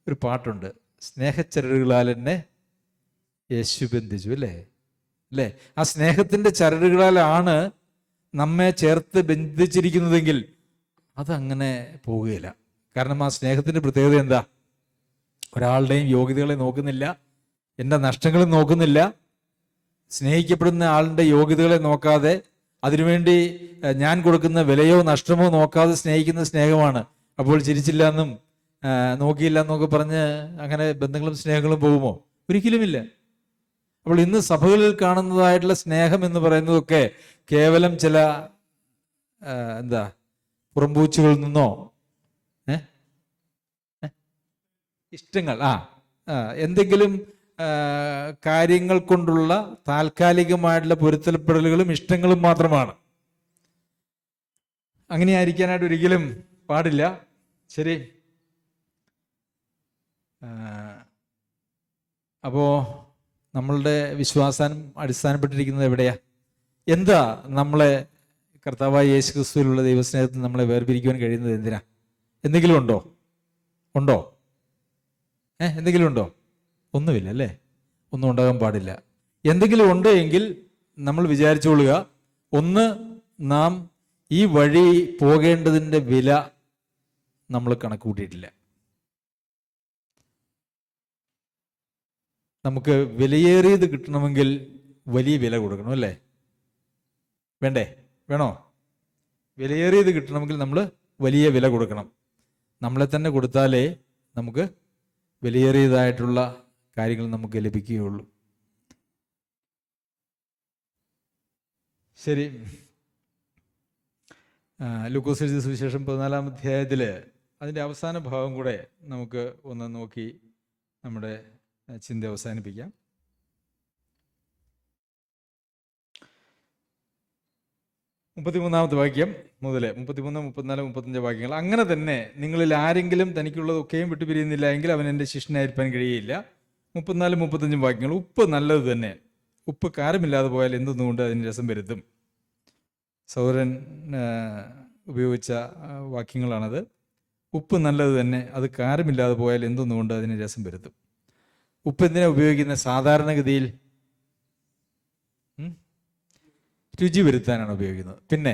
S2: ഒരു പാട്ടുണ്ട്. സ്നേഹച്ചരടുകളാൽ എന്നെ യേശു ബന്ധിച്ചു, അല്ലേ? ആ സ്നേഹത്തിന്റെ ചരടുകളാലാണ് നമ്മെ ചേർത്ത് ബന്ധിച്ചിരിക്കുന്നതെങ്കിൽ അതങ്ങനെ പോവുകയില്ല. കാരണം ആ സ്നേഹത്തിന്റെ പ്രത്യേകത എന്താ? ഒരാളുടെയും യോഗ്യതകളെ നോക്കുന്നില്ല, എൻ്റെ നഷ്ടങ്ങളും നോക്കുന്നില്ല. സ്നേഹിക്കപ്പെടുന്ന ആളുടെ യോഗ്യതകളെ നോക്കാതെ, അതിനുവേണ്ടി ഞാൻ കൊടുക്കുന്ന വിലയോ നഷ്ടമോ നോക്കാതെ സ്നേഹിക്കുന്ന സ്നേഹമാണ്. അപ്പോൾ ചിരിച്ചില്ല എന്നും നോക്കിയില്ല എന്നൊക്കെ പറഞ്ഞ് അങ്ങനെ ബന്ധങ്ങളും സ്നേഹങ്ങളും പോകുമോ? ഒരിക്കലുമില്ല. അപ്പോൾ ഇന്ന് സഭകളിൽ കാണുന്നതായിട്ടുള്ള സ്നേഹം എന്ന് പറയുന്നതൊക്കെ കേവലം ചില പുറംപൂച്ചുകളിൽ നിന്നോ ഇഷ്ടങ്ങൾ, എന്തെങ്കിലും കാര്യങ്ങൾ കൊണ്ടുള്ള താൽക്കാലികമായിട്ടുള്ള പൊരുത്തപ്പെടലുകളും ഇഷ്ടങ്ങളും മാത്രമാണ്. അങ്ങനെ ആയിരിക്കാനായിട്ട് ഒരിക്കലും പാടില്ല. ശരി. അപ്പോൾ നമ്മളുടെ വിശ്വാസം അടിസ്ഥാനപ്പെട്ടിരിക്കുന്നത് എവിടെയാ? എന്താ നമ്മളെ കർത്താവായ യേശു ക്രിസ്തുവിലുള്ള ദൈവസ്നേഹത്തിൽ നമ്മളെ വേർപിരിക്കുവാൻ കഴിയുന്നത് എന്തിനാ? എന്തെങ്കിലും ഉണ്ടോ? എന്തെങ്കിലും ഉണ്ടോ? ഒന്നുമില്ല, അല്ലേ? ഒന്നും ഉണ്ടാകാൻ പാടില്ല. എന്തെങ്കിലും ഉണ്ട് എങ്കിൽ നമ്മൾ വിചാരിച്ചുകൊള്ളുക, ഒന്ന്, നാം ഈ വഴി പോകേണ്ടതിൻ്റെ വില നമ്മൾ കണക്ക് കൂട്ടിയിട്ടില്ല. നമുക്ക് വിലയേറിയത് കിട്ടണമെങ്കിൽ വലിയ വില കൊടുക്കണം, അല്ലേ? വേണ്ടേ? വേണോ? വിലയേറിയത് കിട്ടണമെങ്കിൽ നമ്മൾ വലിയ വില കൊടുക്കണം. നമ്മളെ തന്നെ കൊടുത്താലേ നമുക്ക് വിലയേറിയതായിട്ടുള്ള കാര്യങ്ങൾ നമുക്ക് ലഭിക്കുകയുള്ളൂ. ശരി, ലൂക്കോസ് എഴുതിയ സുവിശേഷം 14-ാം അധ്യായത്തിൽ അതിൻ്റെ അവസാന ഭാഗം കൂടെ നമുക്ക് ഒന്ന് നോക്കി നമ്മുടെ ചിന്ത അവസാനിപ്പിക്കാം. 33-ാമത്തെ വാക്യം മുതൽ 33, 34, 35 വാക്യങ്ങൾ. അങ്ങനെ തന്നെ നിങ്ങളിൽ ആരെങ്കിലും തനിക്കുള്ളതൊക്കെയും വിട്ടുപിരിയുന്നില്ല എങ്കിൽ അവൻ എൻ്റെ ശിഷ്യനായിരിക്കാൻ കഴിയില്ല. 34, 35 വാക്യങ്ങൾ. ഉപ്പ് നല്ലത് തന്നെ, ഉപ്പ് കാരമില്ലാതെ പോയാൽ എന്തൊന്നുകൊണ്ട് അതിന് രസം വരുത്തും. സൗരൻ ഉപയോഗിച്ച വാക്യങ്ങളാണത്. ഉപ്പ് നല്ലത് തന്നെ, അത് കാരമില്ലാതെ പോയാൽ എന്തൊന്നുകൊണ്ട് അതിന് രസം വരുത്തും. ഉപ്പ് എന്തിനാ ഉപയോഗിക്കുന്നത്? സാധാരണഗതിയിൽ രുചി വരുത്താനാണ് ഉപയോഗിക്കുന്നത്, പിന്നെ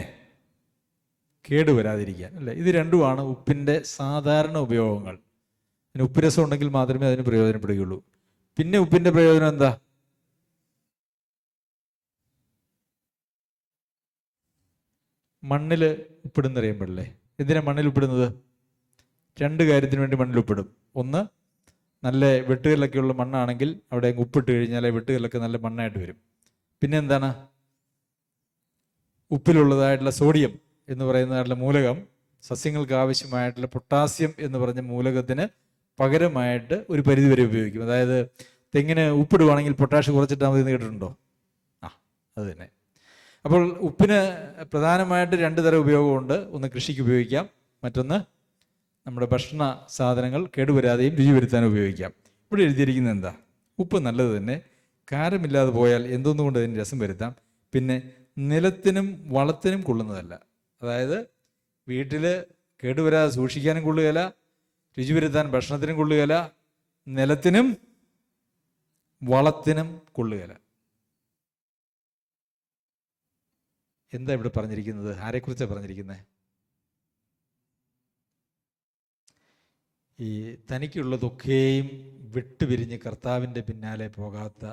S2: കേടുവരാതിരിക്കാൻ, അല്ലേ? ഇത് രണ്ടുമാണ് ഉപ്പിൻ്റെ സാധാരണ ഉപയോഗങ്ങൾ. പിന്നെ ഉപ്പ് രസം ഉണ്ടെങ്കിൽ മാത്രമേ അതിന് പ്രയോജനപ്പെടുകയുള്ളൂ. പിന്നെ ഉപ്പിൻ്റെ പ്രയോജനം എന്താ? മണ്ണിൽ ഉപ്പിടുന്നറിയാൻ പാടില്ലേ? എന്തിനാ മണ്ണിൽ ഉപ്പിടുന്നത്? രണ്ട് കാര്യത്തിന് വേണ്ടി മണ്ണിൽ ഉപ്പിടും. ഒന്ന്, നല്ല വെട്ടുകല്ലൊക്കെയുള്ള മണ്ണാണെങ്കിൽ അവിടെ ഉപ്പിട്ട് കഴിഞ്ഞാൽ വെട്ടുകല്ലൊക്കെ നല്ല മണ്ണായിട്ട് വരും. പിന്നെ എന്താണ്? ഉപ്പിലുള്ളതായിട്ടുള്ള സോഡിയം എന്ന് പറയുന്നതായിട്ടുള്ള മൂലകം സസ്യങ്ങൾക്ക് ആവശ്യമായിട്ടുള്ള പൊട്ടാസ്യം എന്ന് പറഞ്ഞ മൂലകത്തിന് പകരമായിട്ട് ഒരു പരിധിവരെ ഉപയോഗിക്കും. അതായത് തെങ്ങിന് ഉപ്പിടുവാണെങ്കിൽ പൊട്ടാഷ് കുറച്ചിട്ടാൽ മതി എന്ന് കേട്ടിട്ടുണ്ടോ? അത് തന്നെ. അപ്പോൾ ഉപ്പിന് പ്രധാനമായിട്ട് രണ്ട് തരം ഉപയോഗമുണ്ട്. ഒന്ന് കൃഷിക്ക് ഉപയോഗിക്കാം, മറ്റൊന്ന് നമ്മുടെ ഭക്ഷണ സാധനങ്ങൾ കേടുവരാതെയും രുചി വരുത്താനും ഉപയോഗിക്കാം. ഇവിടെ എഴുതിയിരിക്കുന്നത് എന്താ? ഉപ്പ് നല്ലത് തന്നെ, കാരമില്ലാതെ പോയാൽ എന്തൊന്നുകൊണ്ട് അതിന് രസം വരുത്താം, പിന്നെ നിലത്തിനും വളത്തിനും കൊള്ളുന്നതല്ല. അതായത് വീട്ടിൽ കേടുവരാതെ സൂക്ഷിക്കാനും കൊള്ളുകയില്ല, രുചി വരുത്താൻ ഭക്ഷണത്തിനും കൊള്ളുകയില്ല, നിലത്തിനും വളത്തിനും കൊള്ളുകയില്ല. എന്താ ഇവിടെ പറഞ്ഞിരിക്കുന്നത്? ആരെക്കുറിച്ചാണ് പറഞ്ഞിരിക്കുന്നത്? ഈ തനിക്കുള്ളതൊക്കെയും വിട്ടുപിരിഞ്ഞ് കർത്താവിൻ്റെ പിന്നാലെ പോകാത്ത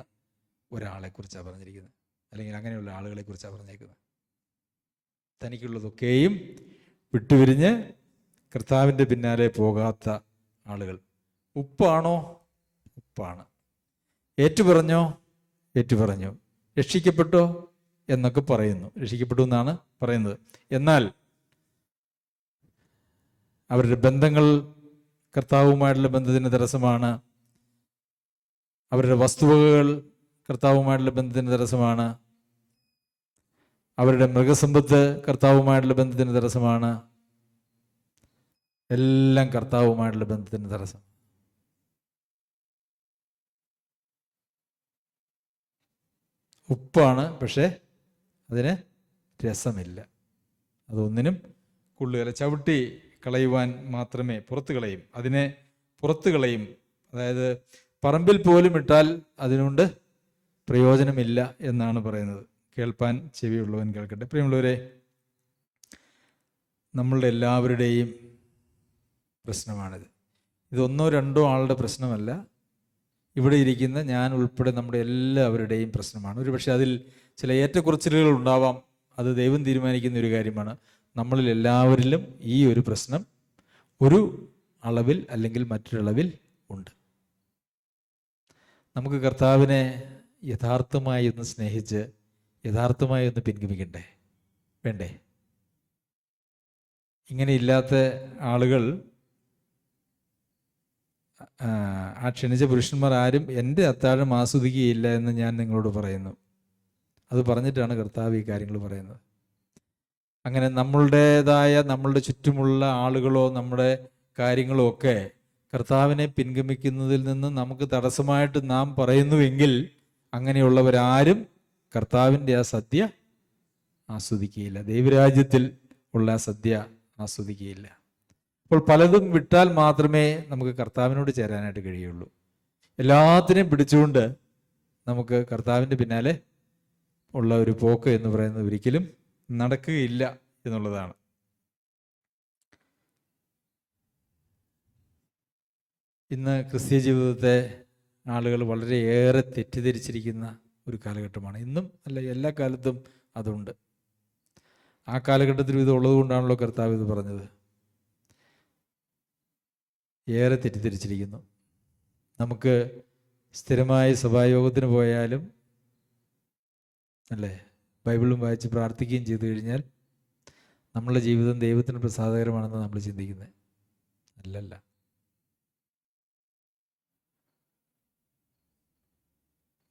S2: ഒരാളെ കുറിച്ചാണ് പറഞ്ഞിരിക്കുന്നത്, അല്ലെങ്കിൽ അങ്ങനെയുള്ള ആളുകളെ കുറിച്ചാണ് പറഞ്ഞേക്കുന്നത്. തനിക്കുള്ളതൊക്കെയും വിട്ടുപിരിഞ്ഞ് കർത്താവിൻ്റെ പിന്നാലെ പോകാത്ത ആളുകൾ. ഉപ്പാണോ? ഉപ്പാണ്. ഏറ്റുപറഞ്ഞോ? ഏറ്റുപറഞ്ഞു. രക്ഷിക്കപ്പെട്ടോ എന്നൊക്കെ പറയുന്നു. രക്ഷിക്കപ്പെട്ടു എന്നാണ് പറയുന്നത്. എന്നാൽ അവരുടെ ബന്ധങ്ങൾ കർത്താവുമായിട്ടുള്ള ബന്ധത്തിന് തടസ്സമാണ്. അവരുടെ വസ്തുവകകൾ കർത്താവുമായിട്ടുള്ള ബന്ധത്തിന് തടസ്സമാണ്. അവരുടെ മൃഗസമ്പത്ത് കർത്താവുമായിട്ടുള്ള ബന്ധത്തിന് തടസ്സമാണ്. എല്ലാം കർത്താവുമായിട്ടുള്ള ബന്ധത്തിന് തടസ്സം. ഉപ്പാണ്, പക്ഷേ അതിന് രസമില്ല. അതൊന്നിനും കൊള്ളുകയില്ല. ചവിട്ടി കളയുവാൻ മാത്രമേ, പുറത്ത് കളയും, അതിനെ പുറത്ത് കളയും. അതായത് പറമ്പിൽ പോലും ഇട്ടാൽ അതിനുകൊണ്ട് പ്രയോജനമില്ല എന്നാണ് പറയുന്നത്. കേൾപ്പാൻ ചെവിയുള്ളവൻ കേൾക്കട്ടെ. പ്രിയമുള്ളവരെ, നമ്മളുടെ എല്ലാവരുടെയും പ്രശ്നമാണിത്. ഇതൊന്നോ രണ്ടോ ആളുടെ പ്രശ്നമല്ല, ഇവിടെ ഇരിക്കുന്ന ഞാൻ ഉൾപ്പെടെ നമ്മുടെ എല്ലാവരുടെയും പ്രശ്നമാണ്. ഒരുപക്ഷെ അതിൽ ചില ഏറ്റക്കുറച്ചിലുകൾ ഉണ്ടാവാം. അത് ദൈവം തീരുമാനിക്കുന്ന ഒരു കാര്യമാണ്. നമ്മളിൽ എല്ലാവരിലും ഈ ഒരു പ്രശ്നം ഒരു അളവിൽ അല്ലെങ്കിൽ മറ്റൊരളവിൽ ഉണ്ട്. നമുക്ക് കർത്താവിനെ യഥാർത്ഥമായി ഒന്ന് സ്നേഹിച്ച് യഥാർത്ഥമായി ഒന്ന് പിൻഗമിക്കണ്ടേ? വേണ്ടേ? ഇങ്ങനെയില്ലാത്ത ആളുകൾ, ആ ക്ഷണിച്ച പുരുഷന്മാർ ആരും എൻ്റെ അത്താഴം ആസ്വദിക്കുകയില്ല എന്ന് ഞാൻ നിങ്ങളോട് പറയുന്നു. അത് പറഞ്ഞിട്ടാണ് കർത്താവ് ഈ കാര്യങ്ങൾ പറയുന്നത്. അങ്ങനെ നമ്മളുടേതായ, നമ്മളുടെ ചുറ്റുമുള്ള ആളുകളോ നമ്മുടെ കാര്യങ്ങളോ ഒക്കെ കർത്താവിനെ പിൻഗമിക്കുന്നതിൽ നിന്ന് നമുക്ക് തടസ്സമായിട്ട് നാം പറയുന്നുവെങ്കിൽ അങ്ങനെയുള്ളവരാരും കർത്താവിൻ്റെ ആ സദ്യ ആസ്വദിക്കുകയില്ല, ദൈവരാജ്യത്തിൽ ഉള്ള ആ സദ്യ ആസ്വദിക്കുകയില്ല. അപ്പോൾ പലതും വിട്ടാൽ മാത്രമേ നമുക്ക് കർത്താവിനോട് ചേരാനായിട്ട് കഴിയുള്ളൂ. എല്ലാത്തിനെയും പിടിച്ചുകൊണ്ട് നമുക്ക് കർത്താവിൻ്റെ പിന്നാലെ ഉള്ള ഒരു പോക്ക് എന്ന് പറയുന്നത് ഒരിക്കലും നടക്കുകയില്ല എന്നുള്ളതാണ്. ഇന്ന് ക്രിസ്തീയ ജീവിതത്തെ ആളുകൾ വളരെയേറെ തെറ്റിദ്ധരിച്ചിരിക്കുന്ന ഒരു കാലഘട്ടമാണ്. ഇന്നും അല്ല, എല്ലാ കാലത്തും അതുണ്ട്. ആ കാലഘട്ടത്തിൽ ഇത് ഉള്ളത് കൊണ്ടാണല്ലോ കർത്താവ് ഇത് പറഞ്ഞത്. ഏറെ തെറ്റിദ്ധരിച്ചിരിക്കുന്നു. നമുക്ക് സ്ഥിരമായി സഭായോഗത്തിന് പോയാലും അല്ലേ, ബൈബിളും വായിച്ച് പ്രാർത്ഥിക്കുകയും ചെയ്തു കഴിഞ്ഞാൽ നമ്മളുടെ ജീവിതം ദൈവത്തിന് പ്രസാദകരമാണെന്ന് നമ്മൾ ചിന്തിക്കുന്നത് അല്ലല്ല.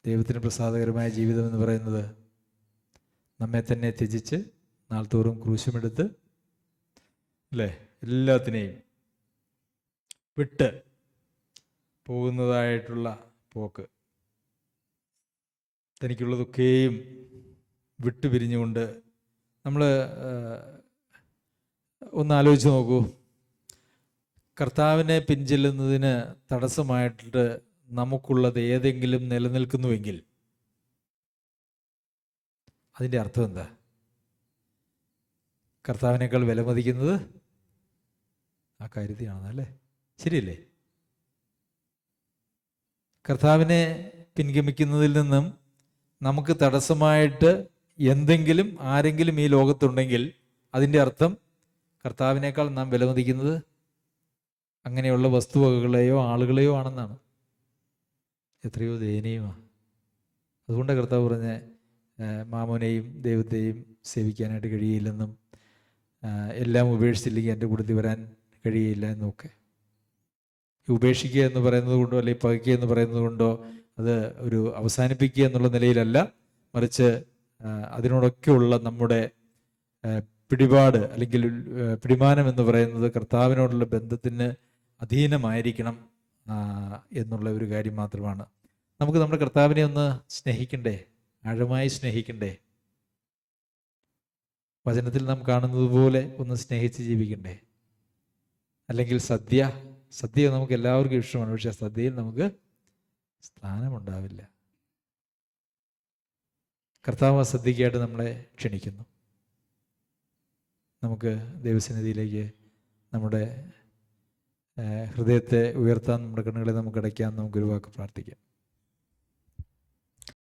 S2: ദൈവത്തിന് പ്രസാദകരമായ ജീവിതം എന്ന് പറയുന്നത് നമ്മെ തന്നെ ത്യജിച്ച് നാൾതോറും ക്രൂശുമെടുത്ത് അല്ലേ എല്ലാത്തിനെയും വിട്ട് പോകുന്നതായിട്ടുള്ള പോക്ക്. തനിക്കുള്ളതൊക്കെയും വിട്ടുപിരിഞ്ഞുകൊണ്ട് നമ്മൾ ഒന്ന് ആലോചിച്ച് നോക്കൂ. കർത്താവിനെ പിൻചെല്ലുന്നതിന് തടസ്സമായിട്ട് നമുക്കുള്ളത് ഏതെങ്കിലും നിലനിൽക്കുന്നുവെങ്കിൽ അതിൻ്റെ അർത്ഥം എന്താ? കർത്താവിനേക്കാൾ വിലമതിക്കുന്നത് ആ കാര്യത്തെയാണെന്നല്ലേ? ശരിയല്ലേ? കർത്താവിനെ പിൻഗമിക്കുന്നതിൽ നിന്നും നമുക്ക് തടസ്സമായിട്ട് എന്തെങ്കിലും ആരെങ്കിലും ഈ ലോകത്തുണ്ടെങ്കിൽ അതിൻ്റെ അർത്ഥം കർത്താവിനേക്കാൾ നാം വിലമതിക്കുന്നത് അങ്ങനെയുള്ള വസ്തുവകകളെയോ ആളുകളെയോ ആണെന്നാണ്. എത്രയോ ദയനീയമാണ്. അതുകൊണ്ട് കർത്താവ് പറഞ്ഞ മാമോനെയും ദൈവത്തെയും സേവിക്കാനായിട്ട് കഴിയില്ലെന്നും എല്ലാം ഉപേക്ഷിച്ചില്ലെങ്കിൽ എൻ്റെ കൂട്ടത്തിൽ വരാൻ കഴിയില്ല എന്നൊക്കെ. ഉപേക്ഷിക്കുക എന്ന് പറയുന്നത് കൊണ്ടോ അല്ലെങ്കിൽ പകയ്ക്കുക എന്ന് പറയുന്നത് കൊണ്ടോ അത് ഒരു അവസാനിപ്പിക്കുക എന്നുള്ള നിലയിലല്ല, മറിച്ച് അതിനോടൊക്കെയുള്ള നമ്മുടെ പിടിപാട് അല്ലെങ്കിൽ പിടിമാനം എന്ന് പറയുന്നത് കർത്താവിനോടുള്ള ബന്ധത്തിന് അധീനമായിരിക്കണം എന്നുള്ള ഒരു കാര്യം മാത്രമാണ്. നമുക്ക് നമ്മുടെ കർത്താവിനെ ഒന്ന് സ്നേഹിക്കണ്ടേ? ആഴമായി സ്നേഹിക്കണ്ടേ? വചനത്തിൽ നാം കാണുന്നത് പോലെ ഒന്ന് സ്നേഹിച്ച് ജീവിക്കണ്ടേ? അല്ലെങ്കിൽ സദ്യ നമുക്ക് എല്ലാവർക്കും ഇഷ്ടമാണ്, പക്ഷെ സദ്യയിൽ നമുക്ക് സ്ഥാനമുണ്ടാവില്ല. കർത്താവ് സദ്യക്കായിട്ട് നമ്മളെ ക്ഷണിക്കുന്നു. നമുക്ക് ദൈവസന്നിധിയിലേക്ക് നമ്മുടെ ഹൃദയത്തെ ഉയർത്താൻ നമ്മുടെ കണ്ണുകളെ നമുക്ക് അടയ്ക്കാൻ നമുക്കൊരു വാക്ക് പ്രാർത്ഥിക്കാം.